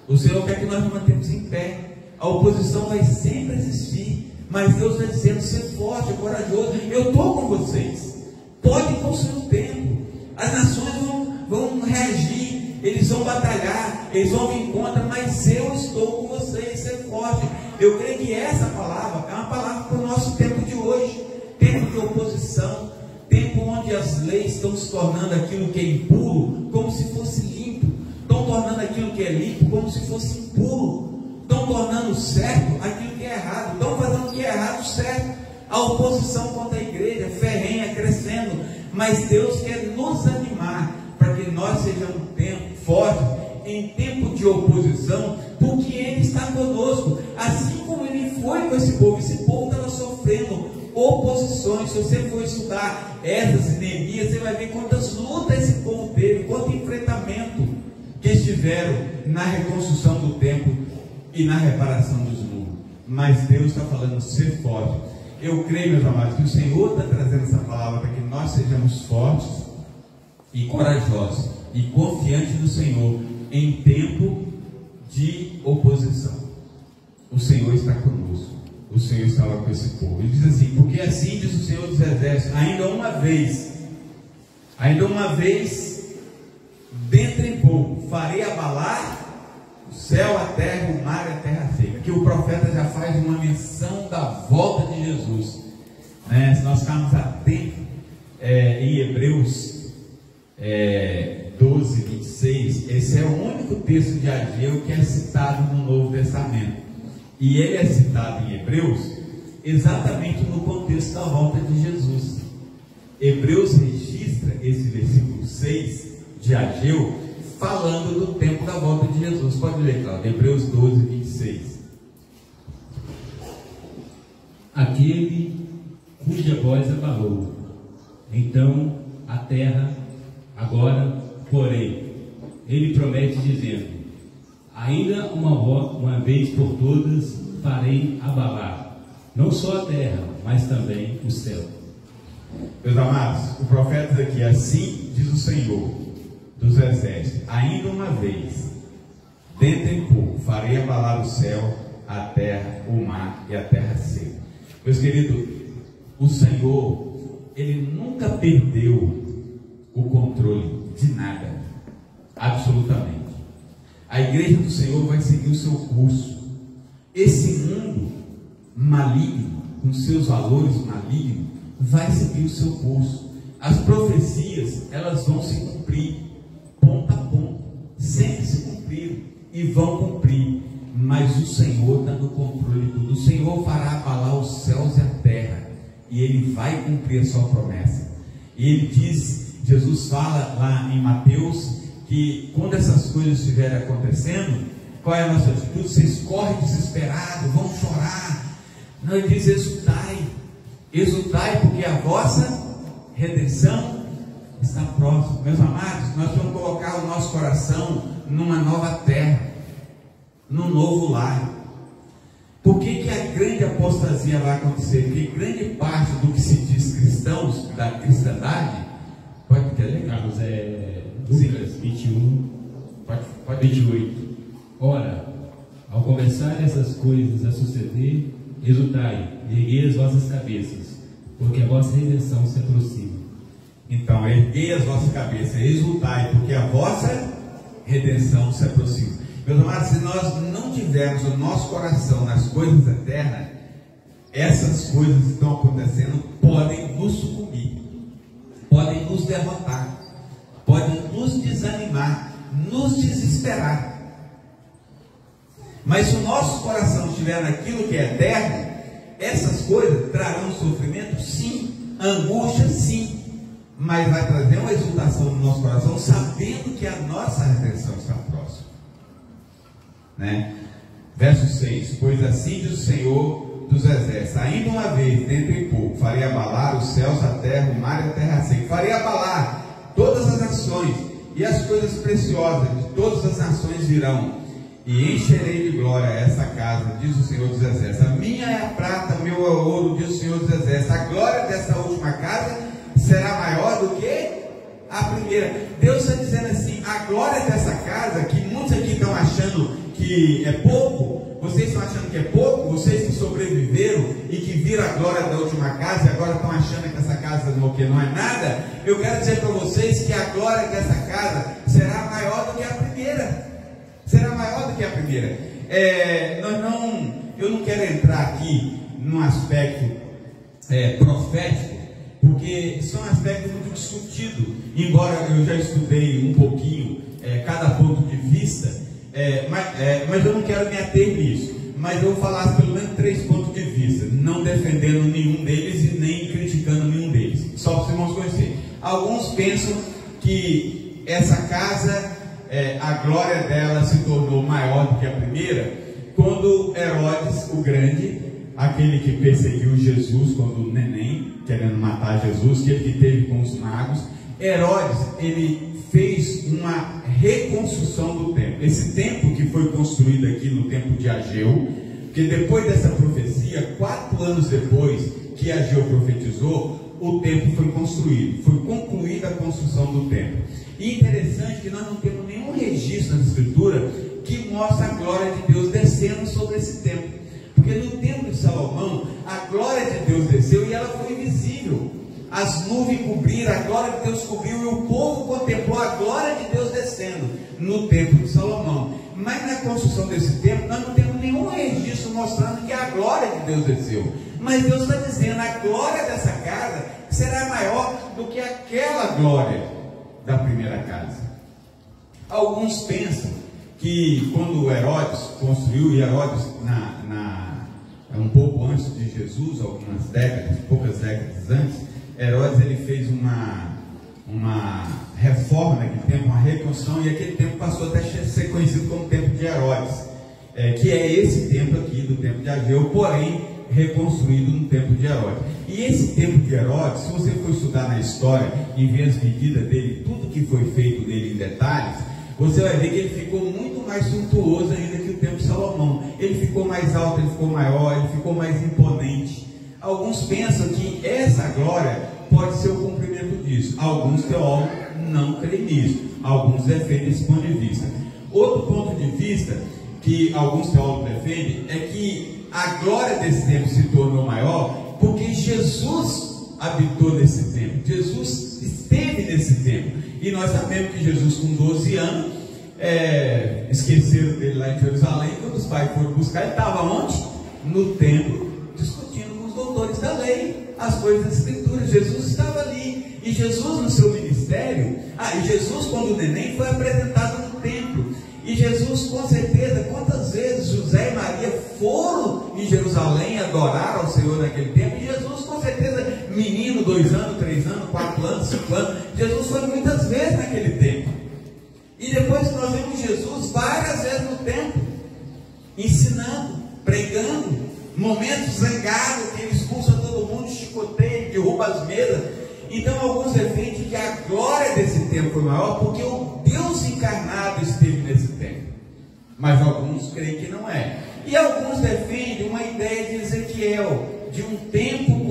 O Senhor quer que nós nos mantemos em pé. A oposição vai sempre existir, mas Deus está dizendo: ser forte, corajoso, eu estou com vocês. Pode construir o templo, as nações vão reagir, eles vão batalhar, eles vão vir contra, mas eu estou com vocês, ser forte. Eu creio que essa palavra é uma palavra para o nosso tempo de hoje, tempo de oposição, tempo onde as leis estão se tornando aquilo que é impuro como se fosse limpo, estão tornando aquilo que é limpo como se fosse impuro. estão tornando certo aquilo que é errado, estão fazendo o que é errado certo. A oposição contra a igreja, ferrenha, crescendo, mas Deus quer nos animar para que nós sejamos fortes em tempo de oposição, porque Ele está conosco, assim como Ele foi com esse povo estava sofrendo oposições. Se você for estudar Esdras e Neemias, você vai ver quantas lutas esse povo teve, quanto enfrentamento que eles tiveram na reconstrução do templo e na reparação dos muros. Mas Deus está falando, ser forte. Eu creio, meus amados, que o Senhor está trazendo essa palavra para que nós sejamos fortes e corajosos e confiantes no Senhor em tempo de oposição. O Senhor está conosco. O Senhor estava com esse povo. Ele diz assim: porque assim diz o Senhor dos Exércitos, ainda uma vez, dentro em pouco, farei abalar o céu, a terra, o mar e a terra seca. Que o profeta já faz uma menção da volta de Jesus, né? Se nós ficarmos atentos em Hebreus 12, 26, esse é o único texto de Ageu que é citado no Novo Testamento. E ele é citado em Hebreus exatamente no contexto da volta de Jesus. Hebreus registra esse versículo 6 de Ageu, falando do tempo da volta de Jesus. Pode ler, Cláudio, Hebreus 12, 26. Aquele cuja voz abalou, então a terra, agora, porém, ele promete dizendo: ainda uma vez por todas farei abalar, não só a terra, mas também o céu. Meus amados, o profeta diz aqui: assim diz o Senhor dos Exércitos, ainda uma vez, dentro em pouco, farei abalar o céu, a terra, o mar e a terra seca. Meus queridos, o Senhor, Ele nunca perdeu o controle de nada, absolutamente. A igreja do Senhor vai seguir o seu curso. Esse mundo maligno, com seus valores malignos, vai seguir o seu curso. As profecias, elas vão se cumprir, ponto a ponto, sempre se cumpriram e vão cumprir. Mas o Senhor está no controle de tudo. O Senhor fará abalar os céus e a terra, e Ele vai cumprir a sua promessa. E Ele diz, Jesus fala lá em Mateus, que quando essas coisas estiverem acontecendo, qual é a nossa atitude? Vocês correm desesperados, vão chorar. Não, Ele diz: exultai, porque a vossa redenção está próxima. Meus amados, nós vamos colocar o nosso coração numa nova terra, num novo lar. Por que a grande apostasia vai acontecer? Porque grande parte do que se diz cristãos, da cristandade, pode ler, Carlos, Lucas 21, pode 28. Ora, ao começar essas coisas a suceder, exultai, erguei as vossas cabeças, porque a vossa redenção se aproxima. Então, erguei as vossas cabeças, exultai, porque a vossa redenção se aproxima. Meus amados, se nós não tivermos o nosso coração nas coisas eternas, essas coisas que estão acontecendo podem nos sucumbir, podem nos derrotar, podem nos desanimar, nos desesperar. Mas se o nosso coração estiver naquilo que é eterno, essas coisas trarão sofrimento, sim, angústia, sim, mas vai trazer uma exultação no nosso coração, sabendo que a nossa redenção está próxima, né? Verso 6: pois assim diz o Senhor dos Exércitos, ainda uma vez, dentro em pouco, farei abalar os céus, a terra, o mar e a terra seca, farei abalar todas as nações, e as coisas preciosas de todas as nações virão, e encherei de glória essa casa, diz o Senhor dos Exércitos. A minha é a prata, o meu é o ouro, diz o Senhor dos Exércitos. A glória dessa última casa será maior do que a primeira. Deus está dizendo assim: a glória dessa casa, que muitos aqui estão achando que é pouco, vocês estão achando que é pouco, vocês que sobreviveram e que viram a glória da última casa e agora estão achando que essa casa não é nada. Eu quero dizer para vocês que a glória dessa casa será maior do que a primeira. Será maior do que a primeira. Eu não quero entrar aqui num aspecto profético, porque isso é um aspecto muito discutido, embora eu já estudei um pouquinho cada ponto de vista. Mas eu não quero me ater nisso. Mas eu vou falar pelo menos 3 pontos de vista, não defendendo nenhum deles e nem criticando nenhum deles, só para os irmãos conhecerem. Alguns pensam que essa casa, a glória dela se tornou maior do que a primeira, quando Herodes o Grande, aquele que perseguiu Jesus quando neném, querendo matar Jesus, que ele teve com os magos, Herodes, ele fez uma reconstrução do templo. Esse templo que foi construído aqui no tempo de Ageu, que depois dessa profecia, 4 anos depois que Ageu profetizou, o templo foi construído, foi concluída a construção do templo. E interessante que nós não temos nenhum registro na Escritura que mostra a glória de Deus descendo sobre esse templo, porque no templo de Salomão, a glória de Deus desceu e ela foi visível. As nuvens cobriram, a glória de Deus cobriu, e o povo contemplou a glória de Deus descendo no templo de Salomão. Mas na construção desse templo, nós não temos nenhum registro mostrando que a glória de Deus desceu. Mas Deus está dizendo, a glória dessa casa será maior do que aquela glória da primeira casa. Alguns pensam que quando Herodes construiu, e Herodes um pouco antes de Jesus, algumas décadas, poucas décadas antes, Herodes ele fez uma reforma naquele tempo, uma reconstrução, e aquele tempo passou até a ser conhecido como Templo de Herodes, que é esse templo aqui do Templo de Ageu, porém reconstruído no Templo de Herodes. E esse Templo de Herodes, se você for estudar na história e ver as medidas dele, tudo que foi feito nele em detalhes, você vai ver que ele ficou muito mais suntuoso ainda que o Templo de Salomão. Ele ficou mais alto, ele ficou maior, ele ficou mais imponente. Alguns pensam que essa glória pode ser o cumprimento disso. Alguns teólogos não creem nisso. Alguns defendem esse ponto de vista. Outro ponto de vista que alguns teólogos defendem é que a glória desse templo se tornou maior porque Jesus habitou nesse templo. Jesus esteve nesse templo. E nós sabemos que Jesus, com 12 anos, esqueceram dele lá em Jerusalém. Quando os pais foram buscar, ele estava onde? No templo, discutindo com os doutores da lei as coisas das Escrituras. Jesus estava ali. E Jesus, no seu ministério, e Jesus, quando neném, foi apresentado no templo. E Jesus, com certeza, quantas vezes José e Maria foram em Jerusalém adorar ao Senhor naquele tempo? E Jesus, com certeza, menino, 2 anos, 3 anos, 4 anos, 5 anos, Jesus foi muitas vezes naquele tempo. E depois nós vemos Jesus várias vezes no templo, ensinando, pregando, momentos zangados, que ele expulsa todo mundo, chicoteia, derruba as mesas. Então alguns defendem que a glória desse templo foi maior porque o Deus encarnado esteve nesse templo. Mas alguns creem que não é. E alguns defendem uma ideia de Ezequiel, de um tempo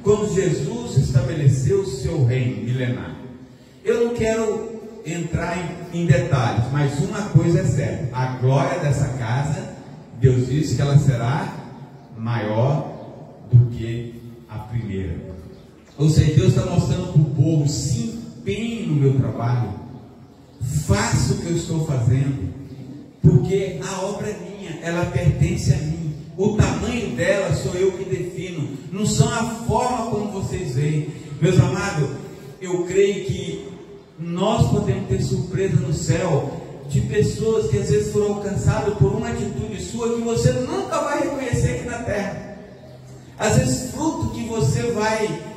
quando Jesus estabeleceu o seu reino milenar. Eu não quero entrar em detalhes, mas uma coisa é certa: a glória dessa casa, Deus disse que ela será maior do que a primeira. Ou seja, Deus está mostrando para o povo: se empenhe no meu trabalho, faça o que eu estou fazendo, porque a obra é minha, ela pertence a mim. O tamanho dela sou eu que defino, não são a forma como vocês veem. Meus amados, eu creio que nós podemos ter surpresa no céu de pessoas que às vezes foram alcançadas por uma atitude sua que você nunca vai reconhecer aqui na terra. Às vezes fruto que você vai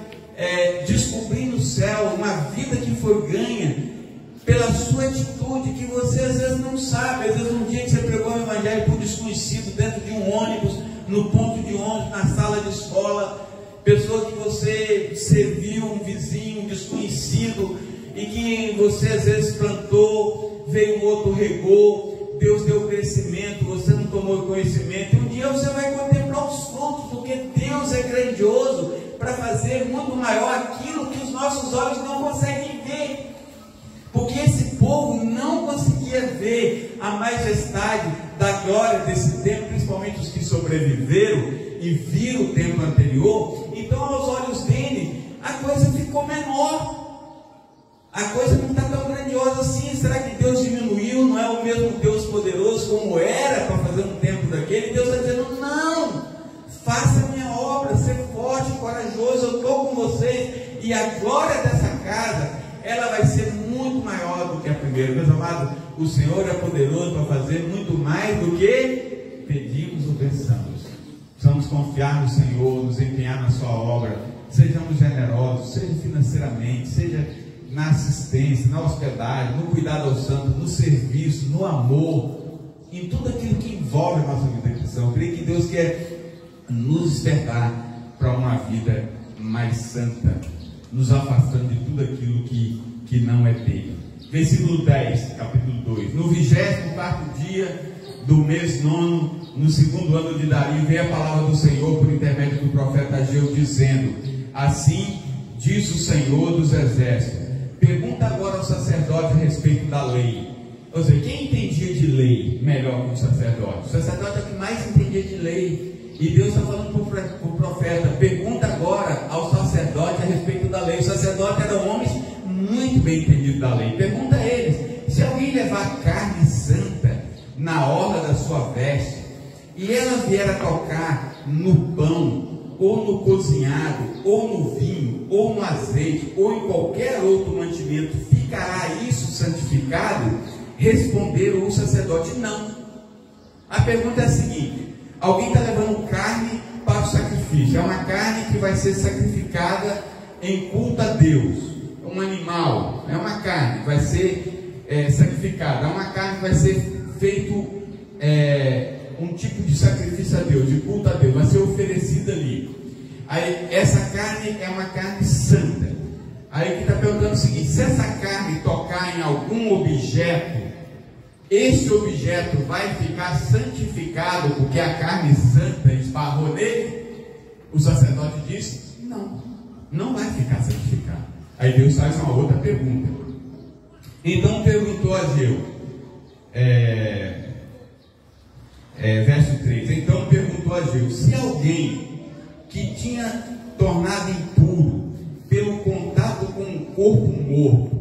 descobrir no céu, uma vida que foi ganha pela sua atitude, que você às vezes não sabe. Às vezes um dia que você pregou o evangelho para um desconhecido dentro de um ônibus, no ponto de ônibus, na sala de escola, pessoa que você serviu, um vizinho, um desconhecido, e que você às vezes plantou, veio um outro, regou, Deus deu crescimento, você não tomou conhecimento, e um dia você vai contemplar os frutos, porque Deus é grandioso para fazer muito maior aquilo que os nossos olhos não conseguem ver. Porque esse povo não conseguia ver a majestade da glória desse templo, principalmente os que sobreviveram e viram o templo anterior. Então, aos olhos dele, a coisa ficou menor. A coisa não está tão grandiosa assim. Será que Deus diminuiu? Não é o mesmo Deus poderoso como era para fazer um templo daquele? Deus está dizendo: não, faça a minha obra, ser forte, corajoso, eu estou com vocês. E a glória dessa casa, ela vai ser muito maior do que a primeira. Meus amados, palavra, o Senhor é poderoso para fazer muito mais do que pedimos ou pensamos. Precisamos confiar no Senhor, nos empenhar na sua obra, sejamos generosos, seja financeiramente, seja na assistência, na hospedagem, no cuidado aos santos, no serviço, no amor, em tudo aquilo que envolve a nossa vida cristã. Eu creio que Deus quer nos despertar para uma vida mais santa, nos afastando de tudo aquilo que não é dele. Versículo 10, capítulo 2. No 24º dia do mês 9, no 2º ano de Dario, veio a palavra do Senhor por intermédio do profeta Ageu, dizendo: assim diz o Senhor dos exércitos, pergunta agora ao sacerdote a respeito da lei. Ou seja, quem entendia de lei melhor que o sacerdote? O sacerdote é o que mais entendia de lei. E Deus está falando para o profeta: pergunta agora ao sacerdote a respeito da lei. Os sacerdotes eram homens muito bem entendidos da lei. Pergunta a eles: se alguém levar carne santa na orla da sua veste, e ela vier a tocar no pão, ou no cozinhado, ou no vinho, ou no azeite, ou em qualquer outro mantimento, ficará isso santificado? Responderam o sacerdote: não. A pergunta é a seguinte: alguém está levando carne para o sacrifício, é uma carne que vai ser sacrificada em culto a Deus, um animal, é uma carne que vai ser sacrificada, é uma carne que vai ser feito um tipo de sacrifício a Deus, de culto a Deus, vai ser oferecida ali. Aí essa carne é uma carne santa. Aí que está perguntando o seguinte: se essa carne tocar em algum objeto, esse objeto vai ficar santificado porque a carne santa esbarrou nele? O sacerdote disse: não, não vai ficar santificado. Aí Deus faz uma outra pergunta. Então perguntou a Ageu, verso 3: então perguntou a Ageu: se alguém que tinha tornado impuro pelo contato com um corpo morto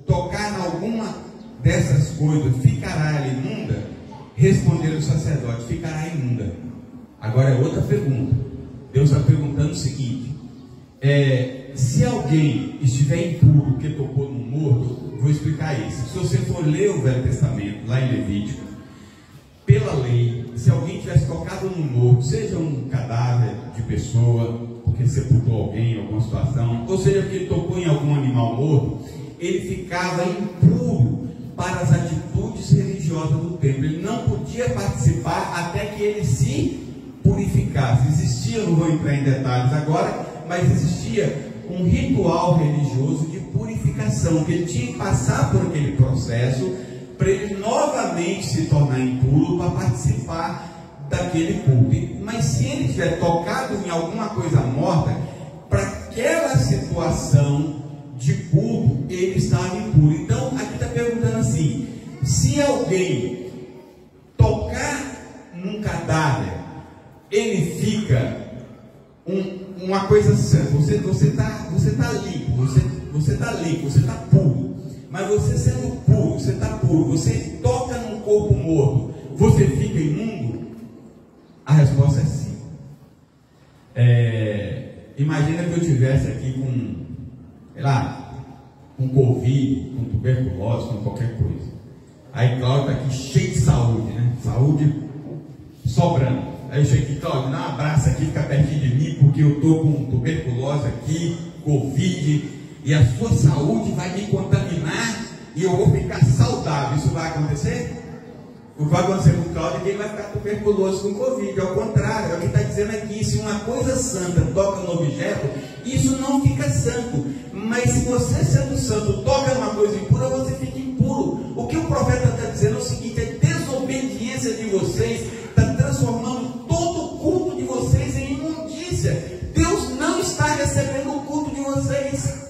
tocar em alguma dessas coisas, ficará ela imunda? Responderam o sacerdote: ficará imunda. Agora é outra pergunta. Deus está perguntando o seguinte: se alguém estiver impuro porque tocou no morto, vou explicar isso. Se você for ler o Velho Testamento, lá em Levítico, pela lei, se alguém tivesse tocado no morto, seja um cadáver de pessoa, porque sepultou alguém em alguma situação, ou seja, porque ele tocou em algum animal morto, ele ficava impuro para as atitudes religiosas do templo. Ele não podia participar até que ele se purificasse. Existia, não vou entrar em detalhes agora, mas existia um ritual religioso de purificação, que ele tinha que passar por aquele processo para ele novamente se tornar impuro para participar daquele culto. Mas se ele tiver tocado em alguma coisa morta, para aquela situação de culto, ele estava impuro. Então aqui está perguntando assim: se alguém tocar num cadáver, ele fica uma coisa santa. Você está limpo, você está limpo, você está puro. Mas você sendo puro, você está puro, você toca num corpo morto, você fica imundo? A resposta é sim. Imagina que eu estivesse aqui com, sei lá, com Covid, com tuberculose, com qualquer coisa. Aí Cláudio está aqui cheio de saúde, né? Saúde sobrando. Aí eu chego aqui: Cláudio, dá um abraço aqui, fica pertinho de mim, porque eu estou com tuberculose aqui, Covid, e a sua saúde vai me contaminar e eu vou ficar saudável. Isso vai acontecer? O que vai acontecer com o Cláudio é que ele vai ficar tuberculoso com Covid. Ao contrário, é o que está dizendo aqui: se uma coisa santa toca no objeto, isso não fica santo. Mas se você, sendo santo, toca numa coisa impura, você fica impuro. O que o profeta está dizendo é o seguinte: a desobediência de vocês está transformando todo o culto de vocês em imundícia. Deus não está recebendo o culto de vocês.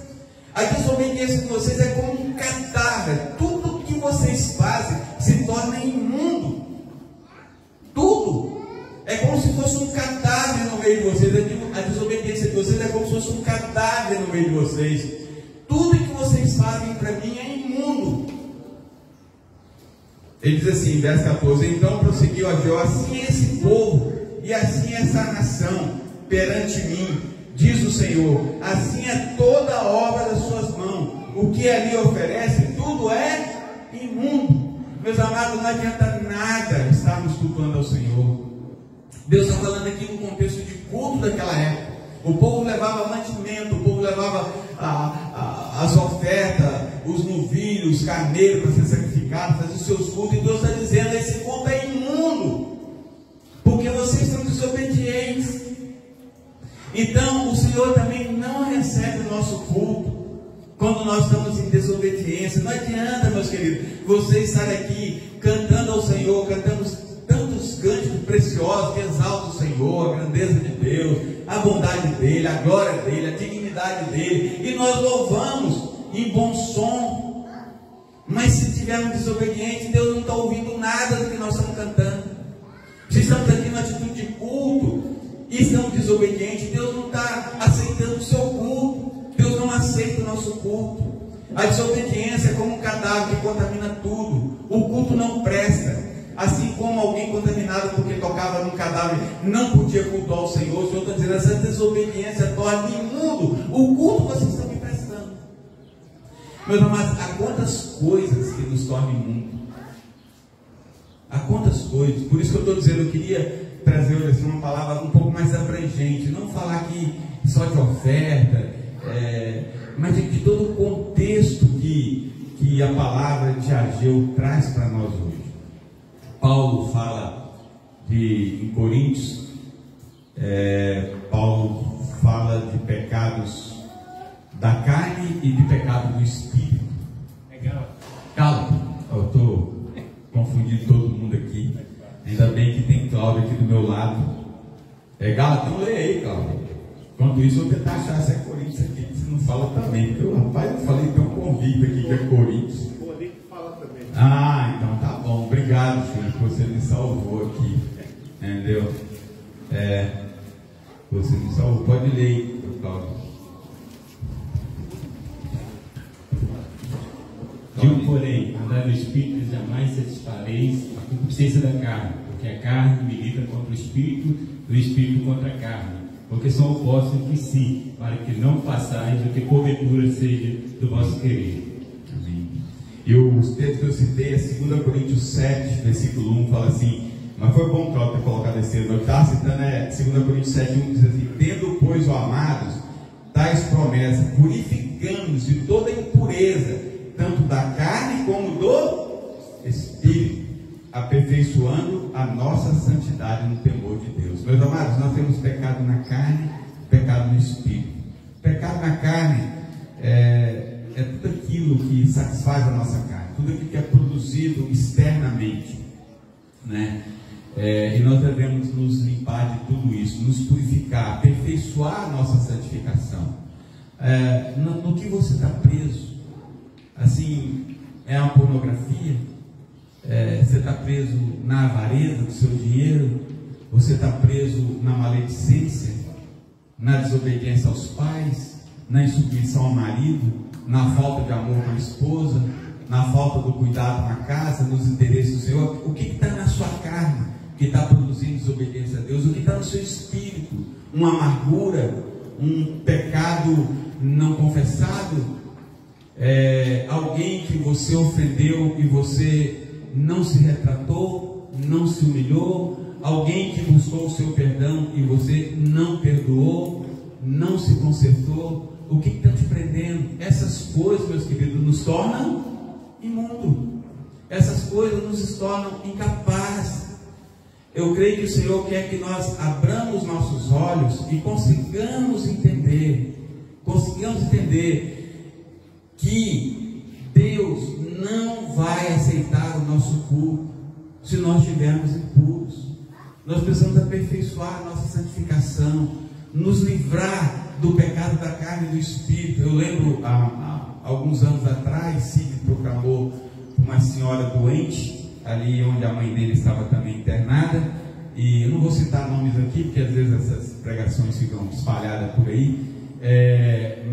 A desobediência de vocês é como um cadáver. Tudo que vocês fazem se torna imundo. Tudo. É como se fosse um cadáver no meio de vocês. A desobediência de vocês é como se fosse um cadáver no meio de vocês. Tudo que vocês fazem para mim é imundo. Ele diz assim, verso 14: então prosseguiu Ageu: assim é esse povo e assim é essa nação perante mim, diz o Senhor, assim é toda a obra das suas mãos. O que ali oferece, tudo é imundo. Meus amados, não adianta nada estarmos cultuando ao Senhor. Deus está falando aqui no contexto de culto daquela época. O povo levava mantimento, o povo levava as ofertas, os novilhos, os carneiros para ser sacrificados, fazer os seus cultos. E Deus está dizendo: esse culto é imundo, porque vocês são desobedientes. Então o Senhor também não recebe o nosso culto quando nós estamos em desobediência. Não adianta, meus queridos, vocês estarem aqui cantando ao Senhor, cantando tantos cânticos preciosos que exaltam o Senhor, a grandeza de Deus, a bondade dele, a glória dele, a dignidade dele, e nós louvamos em bom som. Mas se estivermos desobedientes, Deus não está ouvindo nada do que nós estamos cantando. Se estamos aqui na atitude de culto e estamos desobedientes, Deus não está aceitando o seu culto. Deus não aceita o nosso culto. A desobediência é como um cadáver que contamina tudo. O culto não presta. Assim como alguém contaminado porque tocava num cadáver não podia cultuar o Senhor, o Senhor está dizendo: essa desobediência torna imundo o culto que vocês estão me prestando. Meus amados, há quantas coisas que nos tornam imundo? Há quantas coisas? Por isso que eu estou dizendo, eu queria trazer hoje assim uma palavra um pouco mais abrangente, não falar aqui só de oferta, mas de todo o contexto que a palavra de Ageu traz para nós hoje. Paulo fala em Coríntios, Paulo fala de pecados da carne e de pecado do espírito. Gálatas, eu estou confundindo todo mundo aqui. Ainda bem que tem Cláudio aqui do meu lado. Gálatas, então leia aí, Cláudio. Enquanto isso, eu vou tentar achar se é Coríntios aqui, que você não fala também. Porque eu, rapaz, eu falei tão convicto aqui que é Coríntios. Ah, então tá bom. Obrigado, filho, que você me salvou aqui. Entendeu? Você me salvou. Pode ler, Cláudio. Digo, porém, andar no Espírito jamais satisfareis a concupiscência da carne, porque a carne milita contra o Espírito contra a carne, porque são opostos entre si, para que não façais o que porventura seja do vosso querer. E o texto que eu citei é 2 Coríntios 7, versículo 1, fala assim, mas foi bom Cláudio ter colocado esse texto, eu estava citando 2 Coríntios 7, 1, diz assim: tendo, pois, ó amados, tais promessas, purificamos de toda impureza, tanto da carne como do Espírito, aperfeiçoando a nossa santidade no temor de Deus. Meus amados, nós temos pecado na carne, pecado no Espírito. Pecado na carne é tudo aquilo que satisfaz a nossa carne, tudo aquilo que é produzido externamente, né? E nós devemos nos limpar de tudo isso, nos purificar, aperfeiçoar a nossa santificação. No que você está preso? Assim, é a pornografia? Você está preso na avareza do seu dinheiro? Você está preso na maledicência? Na desobediência aos pais? Na insubmissão ao marido? Na falta de amor com a esposa, na falta do cuidado na casa, nos interesses do Senhor? O que está na sua carne que está produzindo desobediência a Deus? O que está no seu espírito? Uma amargura, um pecado não confessado, alguém que você ofendeu e você não se retratou, não se humilhou, alguém que buscou o seu perdão e você não perdoou, não se consertou. O que está te prendendo? Essas coisas, meus queridos, nos tornam imundo. Essas coisas nos tornam incapazes. Eu creio que o Senhor quer que nós abramos nossos olhos e consigamos entender que Deus não vai aceitar o nosso culto se nós estivermos impuros. Nós precisamos aperfeiçoar a nossa santificação, nos livrar do pecado da carne e do espírito. Eu lembro, há alguns anos atrás, Cid proclamou uma senhora doente, ali onde a mãe dele estava também internada, e eu não vou citar nomes aqui, porque às vezes essas pregações ficam espalhadas por aí,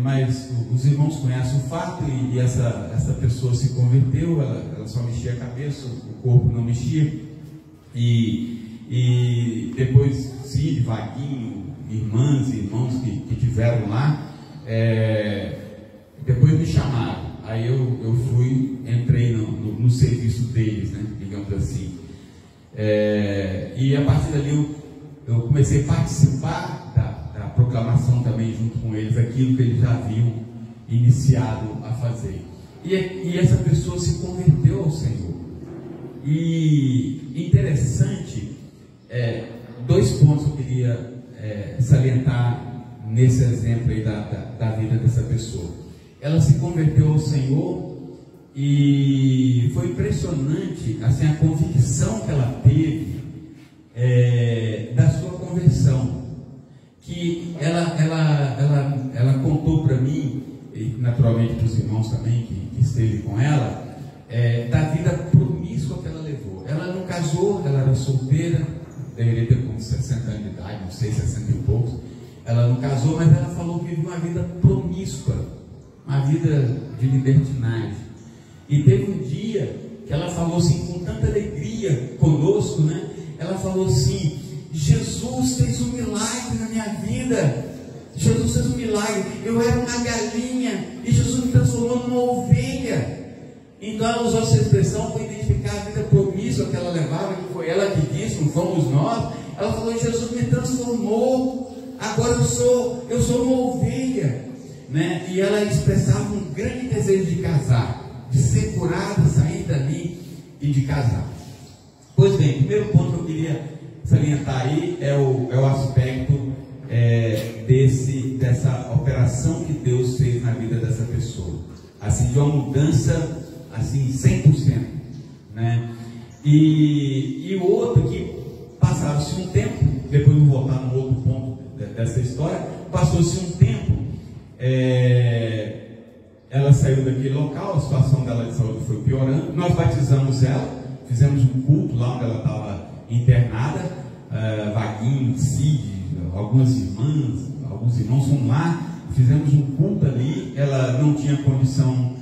mas os irmãos conhecem o fato, e essa pessoa se converteu, ela só mexia a cabeça, o corpo não mexia, e depois Cid, Vaguinho, irmãs e irmãos que tiveram lá, depois me chamaram. Aí eu entrei no serviço deles, né, digamos assim. E a partir dali eu comecei a participar da proclamação também junto com eles, aquilo que eles já haviam iniciado a fazer. E essa pessoa se converteu ao Senhor. E interessante, dois pontos que eu queria salientar nesse exemplo aí da vida dessa pessoa. Ela se converteu ao Senhor e foi impressionante assim, a convicção que ela teve da sua conversão, que ela contou para mim, e naturalmente para os irmãos também que esteve com ela, da vida promíscua que ela levou. Ela não casou, ela era solteira, deveria ter com 60 anos de idade, não sei, 60 e poucos. Ela não casou, mas ela falou que viveu uma vida promíscua, uma vida de libertinagem. E teve um dia que ela falou assim, com tanta alegria conosco, né? Ela falou assim: Jesus fez um milagre na minha vida. Jesus fez um milagre. Eu era uma galinha e Jesus me transformou numa ovelha. Então ela usou essa expressão para identificar a vida promíscua que ela levava, que foi ela que disse, não fomos nós. Ela falou: Jesus me transformou, agora eu sou uma ovelha, né? E ela expressava um grande desejo de casar, de ser curada, sair dali e de casar. Pois bem, o primeiro ponto que eu queria salientar aí é o aspecto dessa operação que Deus fez na vida dessa pessoa, assim, de uma mudança assim 100%, né? E o outro que passava-se um tempo, depois vou voltar no outro ponto dessa história, passou-se um tempo, ela saiu daquele local, a situação dela de saúde foi piorando, nós batizamos ela, fizemos um culto lá onde ela estava internada, Vaguinho, Cid, alguns irmãos fomos lá, fizemos um culto ali. Ela não tinha condição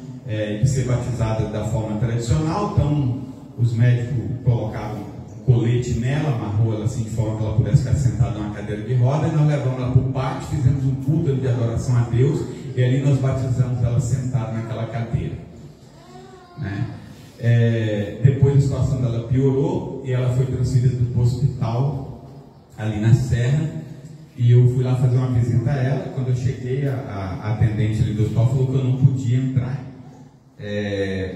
de ser batizada da forma tradicional, então os médicos colocaram um colete nela, amarrou ela assim de forma que ela pudesse ficar sentada numa cadeira de roda, e nós levamos ela para o pátio, fizemos um culto de adoração a Deus, e ali nós batizamos ela sentada naquela cadeira, né? Depois a situação dela piorou e ela foi transferida para o hospital ali na Serra, e eu fui lá fazer uma visita a ela. Quando eu cheguei, a atendente ali do hospital falou que eu não podia entrar,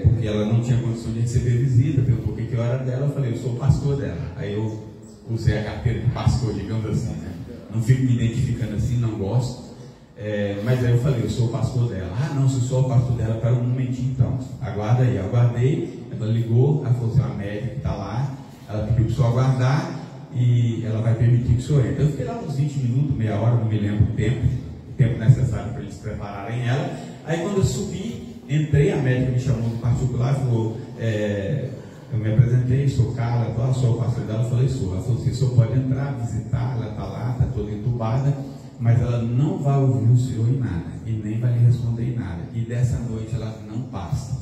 porque ela não tinha condição de receber visita. Perguntou o que eu era dela. Eu falei: eu sou o pastor dela. Aí eu usei a carteira de pastor, digamos assim, né? Não fico me identificando assim, não gosto. Mas aí eu falei: eu sou o pastor dela. Ah, não, se eu sou o pastor dela, para um momentinho então, aguarda aí. Eu aguardei, ela ligou, ela falou assim: a médica que está lá, ela pediu para o senhor aguardar e ela vai permitir que o senhor entre. Eu fiquei lá uns 20 minutos, meia hora, não me lembro o tempo necessário para eles prepararem ela. Aí quando eu subi, entrei, a médica me chamou no particular e falou, eu me apresentei, sou Carla, sou o pastor dela. Eu falei: sou. Ela falou assim: o senhor pode entrar, visitar, ela está lá, está toda entubada, mas ela não vai ouvir o senhor em nada, e nem vai lhe responder em nada, e dessa noite ela não passa,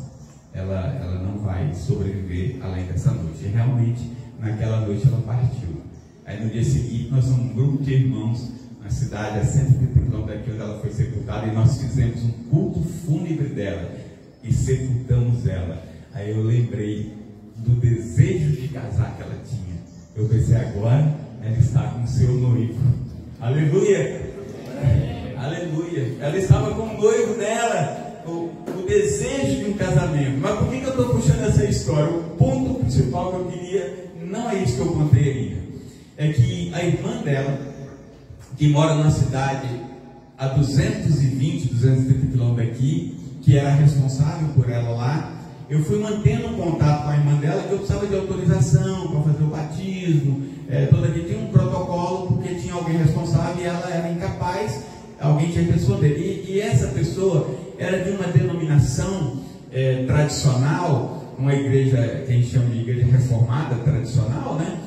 ela não vai sobreviver além dessa noite. E realmente naquela noite ela partiu. Aí no dia seguinte nós somos um grupo de irmãos na cidade, a 130 km daqui onde ela foi sepultada, e nós fizemos um culto fúnebre dela e sepultamos ela. Aí eu lembrei do desejo de casar que ela tinha. Eu pensei: agora ela está com o seu noivo. Aleluia! Aleluia! Ela estava com o noivo dela, o desejo de um casamento. Mas por que eu estou puxando essa história? O ponto principal que eu queria, não é isso que eu contei ainda, é que a irmã dela, que mora numa cidade a 220, 230 quilômetros daqui, que era responsável por ela lá, eu fui mantendo um contato com a irmã dela, que eu precisava de autorização para fazer o batismo, toda aqui tinha um protocolo, porque tinha alguém responsável e ela era incapaz, alguém tinha que responder. E essa pessoa era de uma denominação tradicional, uma igreja que a gente chama de igreja reformada tradicional, né?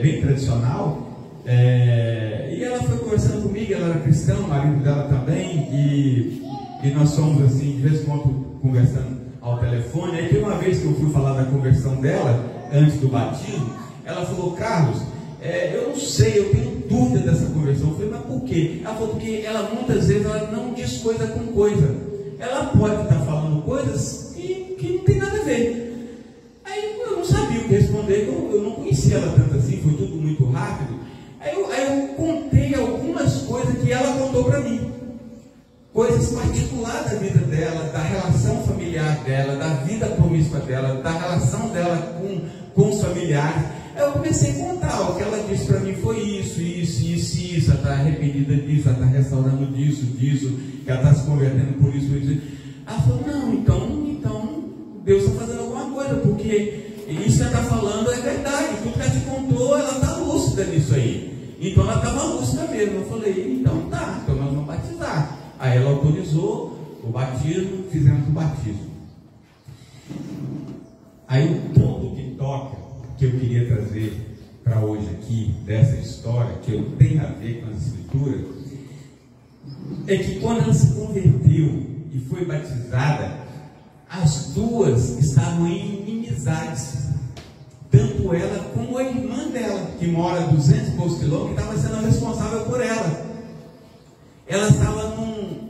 Bem tradicional. E ela foi conversando comigo, ela era cristã, o marido dela também, e nós somos assim, de vez em quando conversando ao telefone. Aí tem uma vez que eu fui falar da conversão dela, antes do batismo, ela falou: Carlos, eu não sei, eu tenho dúvida dessa conversão. Eu falei: mas por quê? Ela falou: porque ela muitas vezes ela não diz coisa com coisa. Ela pode estar falando coisa coisas que não tem nada a ver. Aí eu não sabia o que responder, eu não conhecia ela tanto assim, foi tudo muito rápido. Aí eu contei algumas coisas que ela contou para mim, coisas particulares da vida dela, da relação familiar dela, da vida promíscua dela, da relação dela com os familiares. Aí eu comecei a contar, o que ela disse para mim foi isso, ela está arrependida disso, ela está restaurando disso, que ela está se convertendo por isso. Ela falou, não, então Deus está fazendo alguma coisa, porque isso que ela está falando é verdade, tudo que ela te contou, ela está lúcida nisso aí. Então ela estava lúcida mesmo. Eu falei, então tá, então nós vamos batizar. Aí ela autorizou o batismo, fizemos o batismo. Aí o ponto que toca, que eu queria trazer para hoje aqui, dessa história, que tem a ver com as escrituras, é que quando ela se converteu e foi batizada, as duas estavam em inimizades, tanto ela como a irmã dela, que mora a 200 e poucos quilômetros, que estava sendo responsável por ela. Ela estava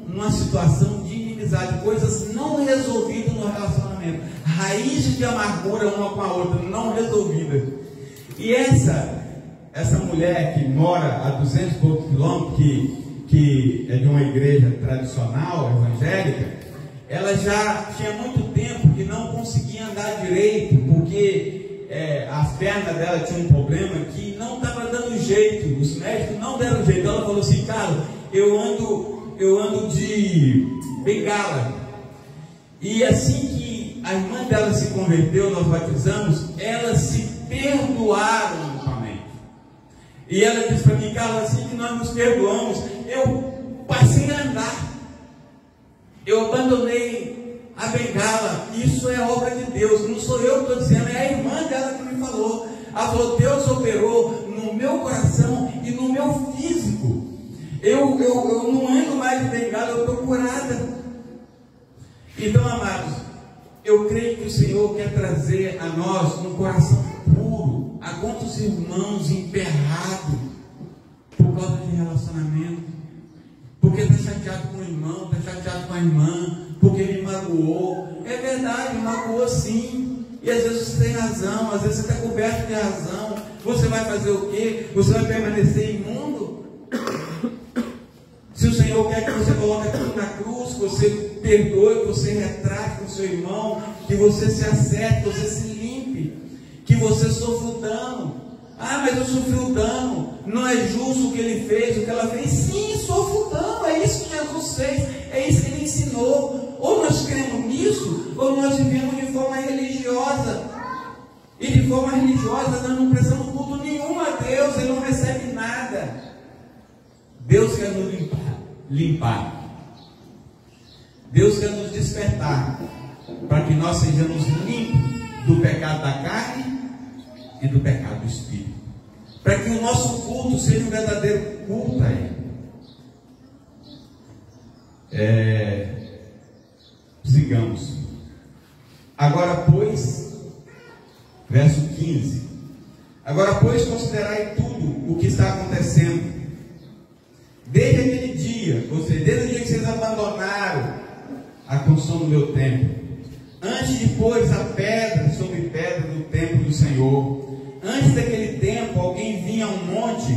numa situação de inimizade, coisas não resolvidas no relacionamento, raízes de amargura uma com a outra, não resolvidas. E essa mulher que mora a 200 e poucos quilômetros, que é de uma igreja tradicional, evangélica, ela já tinha muito tempo que não conseguia andar direito, porque as pernas dela tinham um problema que não estava dando jeito, os médicos não deram jeito. Ela falou assim, cara, eu ando de bengala. E assim que a irmã dela se converteu, nós batizamos, elas se perdoaram mutuamente. E ela disse para mim, Carla, assim que nós nos perdoamos, eu passei a andar, eu abandonei a bengala. Isso é obra de Deus, não sou eu que estou dizendo, é a irmã dela que me falou. Ela falou, Deus operou no meu coração e no meu físico. Eu não ando mais de bengala, eu estou curada. Então, amados, eu creio que o Senhor quer trazer a nós um coração puro. Há quantos irmãos emperrados por causa de relacionamento, porque está chateado com o irmão, está chateado com a irmã, porque me magoou. É verdade, magoou sim, e às vezes você tem razão, às vezes você está coberto de razão. Você vai fazer o quê? Você vai permanecer imundo? Se o Senhor quer que você coloque aquilo na cruz, que você perdoe, que você retrate com o seu irmão, que você se acerte, que você se limpe, que você sofra o dano. Ah, mas eu sofri o dano, não é justo o que ele fez, o que ela fez. Sim, sofra o dano, é isso que Jesus fez, é isso que ele ensinou. Ou nós cremos nisso, ou nós vivemos de forma religiosa. E de forma religiosa nós não prestamos culto nenhum a Deus, ele não recebe nada. Deus quer nos limpar. Deus quer nos despertar, para que nós sejamos limpos do pecado da carne e do pecado do espírito, para que o nosso culto seja um verdadeiro culto a Ele. Sigamos. Agora, pois, verso 15: agora, pois, considerai tudo o que está acontecendo, desde aquele dia, ou seja, desde o dia que vocês abandonaram a construção do meu templo, antes de pôr a pedra sobre pedra do templo do Senhor. Antes daquele tempo, alguém vinha a um monte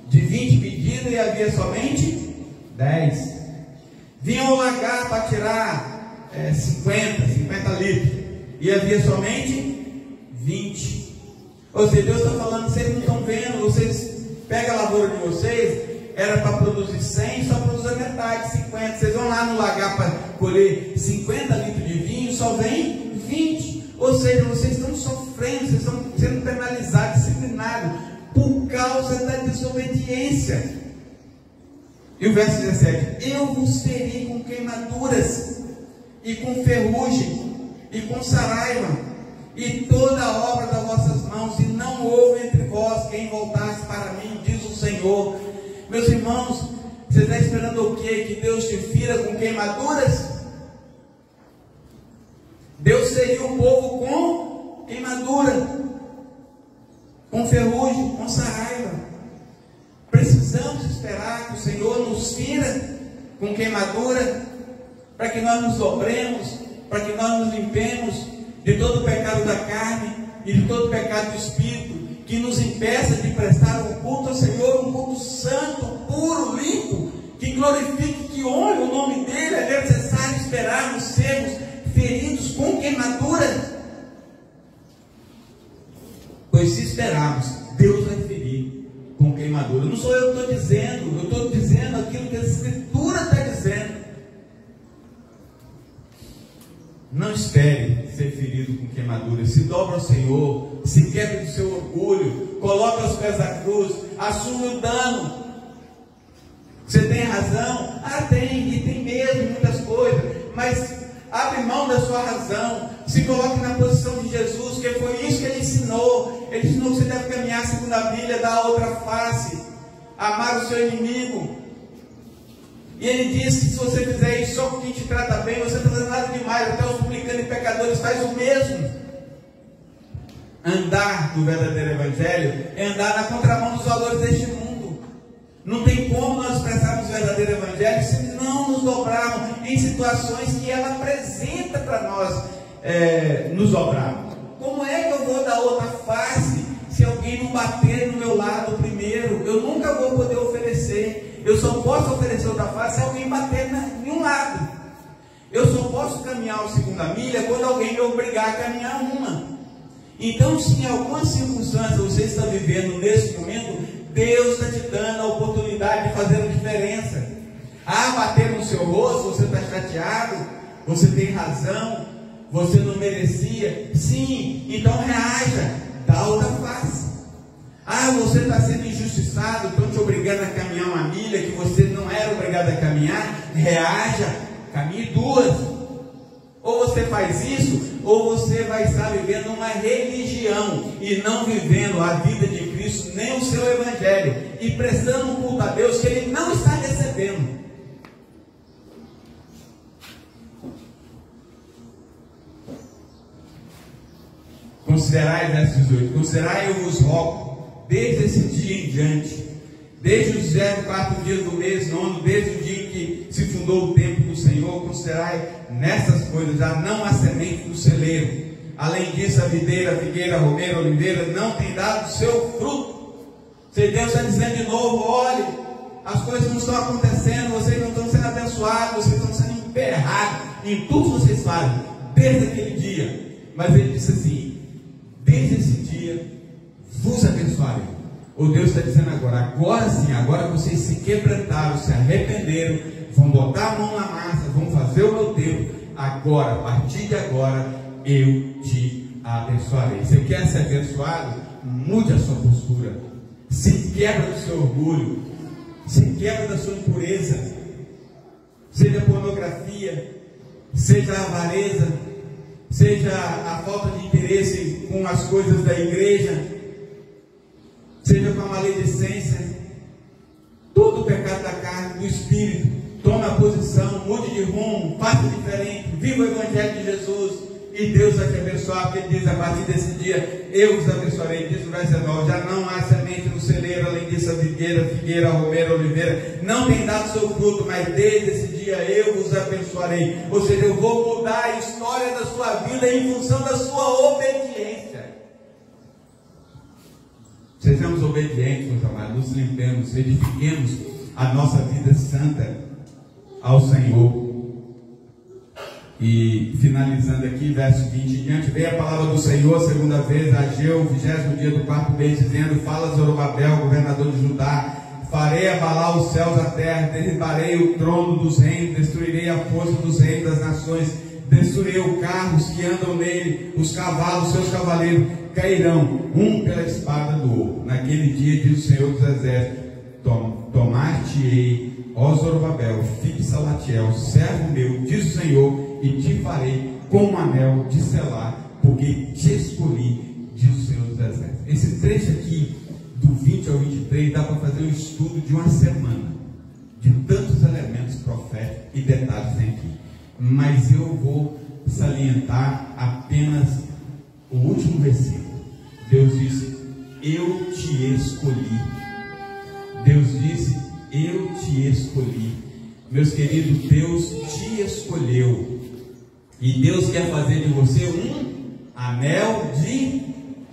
de 20 medidas e havia somente 10. Vinha ao lagar para tirar 50 litros e havia somente 20. Ou seja, Deus está falando, vocês não estão vendo, vocês pegam a lavoura de vocês, era para produzir 100, só produz a metade, 50. Vocês vão lá no lagar para colher 50 litros de vinho, só vem 20. Ou seja, vocês estão sofrendo, vocês estão sendo penalizados, disciplinados, por causa da desobediência. E o verso 17: eu vos feri com queimaduras, e com ferrugem, e com saraiva, e toda a obra das vossas mãos, e não houve entre vós quem voltasse para mim, diz o Senhor. Meus irmãos, você está esperando o quê? Que Deus te fira com queimaduras? Deus seria o povo com queimadura, com ferrugem, com saraiva. Precisamos esperar que o Senhor nos fira com queimadura, para que nós nos dobremos para que nós nos limpemos de todo o pecado da carne e de todo o pecado do espírito, que nos impeça de prestar um culto ao Senhor, um culto santo, puro, limpo, que glorifique, que honre o nome dele. É necessário esperarmos sermos feridos com queimaduras, pois se esperarmos, Deus vai ferir com queimadura. Não sou eu que estou dizendo, eu estou dizendo aquilo que a Escritura está dizendo. Não espere ser ferido com queimadura. Se dobra ao Senhor, se quebra do seu orgulho, coloca aos pés da cruz, assume o dano. Você tem razão? Tem, e tem mesmo muitas coisas, mas abre mão da sua razão, se coloque na posição de Jesus, que foi isso que ele ensinou. Ele ensinou que você deve caminhar segundo a Bíblia, dar a outra face, amar o seu inimigo. E ele disse que se você fizer isso só com quem te trata bem, você não está fazendo nada demais. Até os publicanos e pecadores fazem o mesmo. Andar no verdadeiro Evangelho é andar na contramão dos valores deste mundo. Não tem como nós expressarmos o verdadeiro Evangelho se não nos dobrarmos em situações que ela apresenta para nós nos dobrarmos. Como é que eu vou dar outra face se alguém não bater no meu lado primeiro? Eu nunca vou poder oferecer. Eu só posso oferecer outra face se alguém bater em um lado. Eu só posso caminhar uma segunda milha quando alguém me obrigar a caminhar uma. Então, se em alguma circunstância você está vivendo nesse momento, Deus está te dando a oportunidade de fazer a diferença. Bater no seu rosto, você está chateado, você tem razão, você não merecia. Sim, então reaja, dá outra face. Você está sendo injustiçado, estão te obrigando a caminhar uma milha que você não era obrigado a caminhar. Reaja, caminhe duas. Ou você faz isso, ou você vai estar vivendo uma religião e não vivendo a vida de Cristo, nem o seu Evangelho, e prestando um culto a Deus que Ele não está recebendo. Considerai, verso 18, considerai, eu vos rogo, desde esse dia em diante, desde os 4 dias do mês 9, desde o dia em que se fundou o templo do Senhor, considerai nessas coisas, já não há semente do celeiro. Além disso, a videira, a figueira, a romeira, a oliveira não tem dado seu fruto. Se Deus está dizendo de novo, olhe, as coisas não estão acontecendo, vocês não estão sendo abençoados, vocês estão sendo emperrados em tudo que vocês fazem, desde aquele dia. Mas Ele disse assim, desde esse dia vos abençoarei. O Deus está dizendo agora sim, agora vocês se quebrantaram, se arrependeram, vão botar a mão na massa, vão fazer o meu tempo. Agora, a partir de agora, eu te abençoarei. Você quer ser abençoado? Mude a sua postura, se quebra do seu orgulho, se quebra da sua impureza, seja pornografia, seja a avareza, seja a falta de interesse com as coisas da igreja, seja com a maledicência, todo o pecado da carne, do espírito. Tome a posição, mude de rumo, faça diferente, viva o Evangelho de Jesus, e Deus vai te abençoar, porque Ele diz, a partir desse dia, eu os abençoarei. Diz no verso 19, já não há semente no celeiro, além disso a videira, a figueira, a romeira, a oliveira, não tem dado seu fruto, mas desde esse dia eu os abençoarei. Ou seja, eu vou mudar a história da sua vida em função da sua obediência. Sejamos obedientes, meus amados, nos limpemos, edifiquemos a nossa vida santa ao Senhor. E finalizando aqui, verso 20 em diante, veio a palavra do Senhor segunda vez a Ageu, 20º dia do 4º mês, dizendo, fala Zorobabel, governador de Judá, farei abalar os céus da terra, derribarei o trono dos reinos, destruirei a força dos reis das nações, destruirei os carros que andam nele, os cavalos, seus cavaleiros cairão, um pela espada do outro. Naquele dia, diz o Senhor dos Exércitos, tomar-te-ei, ó Zorobabel, filho de Salatiel, servo meu, diz o Senhor, e te farei com um anel de selar, porque te escolhi, diz o Senhor dos Exércitos. Esse trecho aqui, do 20 ao 23, dá para fazer um estudo de uma semana, de tantos elementos proféticos e detalhes aqui. Mas eu vou salientar apenas o último versículo. Deus disse, eu te escolhi. Deus disse, eu te escolhi. Meus queridos, Deus te escolheu. E Deus quer fazer de você um anel de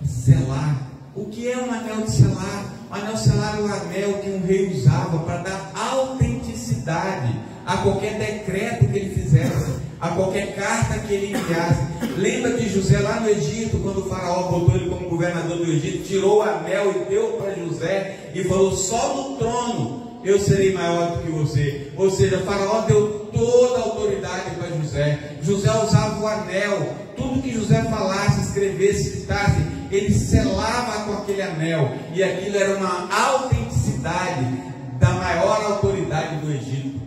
selar. O que é um anel de selar? O anel de selar é o anel que um rei usava para dar autenticidade a qualquer decreto que ele fizesse, a qualquer carta que ele enviasse. Lembra de José lá no Egito, quando o faraó botou ele como governador do Egito, tirou o anel e deu para José e falou: só no trono eu serei maior do que você. Ou seja, o faraó deu toda a autoridade para José. José usava o anel. Tudo que José falasse, escrevesse, citasse, ele selava com aquele anel. E aquilo era uma autenticidade da maior autoridade do Egito.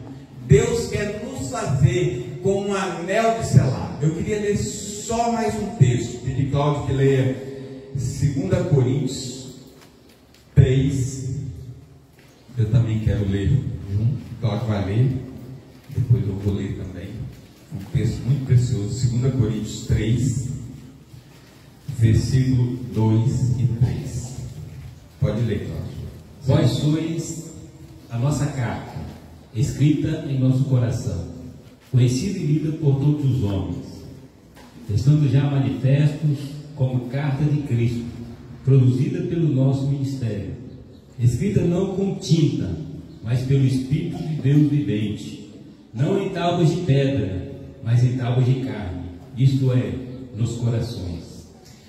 Deus quer nos fazer com um anel de selar. Eu queria ler só mais um texto. Pedi Cláudio que leia 2 Coríntios 3. Eu também quero ler junto. Cláudio vai ler, depois eu vou ler também. Um texto muito precioso, 2 Coríntios 3, versículo 2 e 3. Pode ler, Cláudio. Vós sois a nossa carta, escrita em nosso coração, conhecida e lida por todos os homens, estando já manifestos como carta de Cristo, produzida pelo nosso ministério, escrita não com tinta, mas pelo Espírito de Deus vivente, não em tábuas de pedra, mas em tábuas de carne, isto é, nos corações.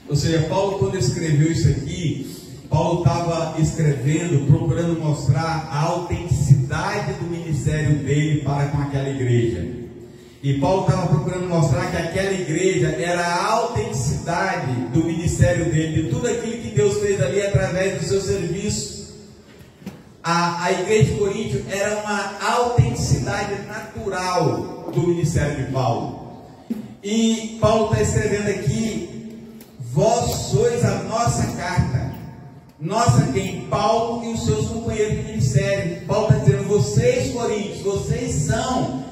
Ou seja, Paulo, quando escreveu isso aqui, Paulo estava escrevendo, procurando mostrar a autenticidade do ministério dele para com aquela igreja. E Paulo estava procurando mostrar que aquela igreja era a autenticidade do ministério dele, de tudo aquilo que Deus fez ali através do seu serviço. A igreja de Coríntio era uma autenticidade natural do ministério de Paulo. E Paulo está escrevendo aqui: vós sois a nossa carta. Nossa quem? Paulo e os seus companheiros de ministério. Paulo está dizendo: vocês, Coríntios, vocês são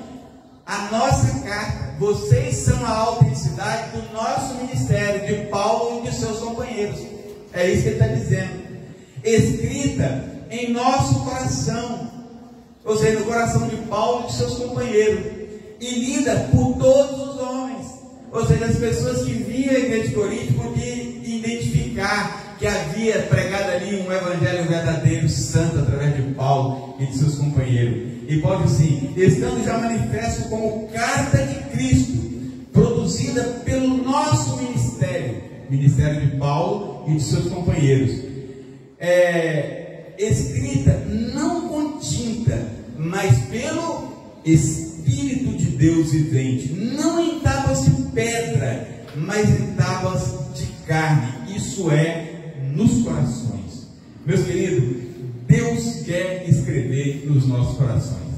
a nossa carta. Vocês são a autenticidade do nosso ministério, de Paulo e de seus companheiros. É isso que ele está dizendo. Escrita em nosso coração, ou seja, no coração de Paulo e de seus companheiros, e lida por todos os homens. Ou seja, as pessoas que viam a igreja de Corinto podiam identificar que havia pregado ali um evangelho verdadeiro, santo, através de Paulo e de seus companheiros. E Paulo diz assim: estando já manifesto como carta de Cristo, produzida pelo nosso ministério, ministério de Paulo e de seus companheiros, escrita não com tinta, mas pelo Espírito de Deus vivente, não em tábuas de pedra, mas em tábuas de carne, isso é, nos corações. Meus queridos, Deus quer escrever nos nossos corações.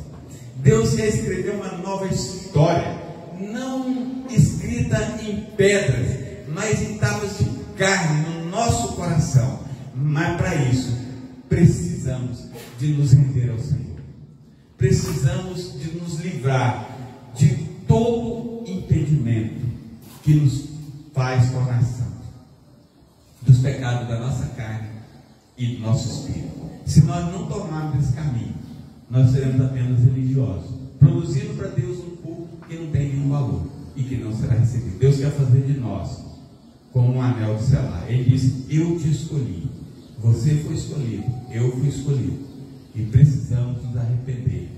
Deus quer escrever uma nova história, não escrita em pedras, mas em tábuas de carne no nosso coração. Mas para isso precisamos de nos render ao Senhor. Precisamos de nos livrar de todo impedimento que nos faz tornar santos, dos pecados da nossa carne e do nosso espírito. Se nós não tomarmos esse caminho, nós seremos apenas religiosos, produzindo para Deus um culto que não tem nenhum valor e que não será recebido. Deus quer fazer de nós como um anel de selar. Ele diz: eu te escolhi. Você foi escolhido, eu fui escolhido, e precisamos nos arrepender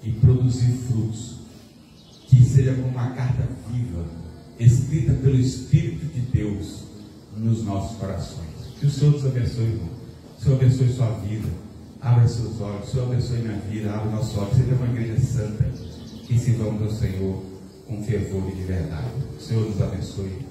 e produzir frutos, que seja como uma carta viva, escrita pelo Espírito de Deus nos nossos corações. Que o Senhor nos abençoe, irmão. O Senhor abençoe sua vida, abra seus olhos, o Senhor abençoe minha vida, abra nossos olhos, seja uma igreja santa, que sirvamos ao Senhor com fervor e de verdade. O Senhor nos abençoe.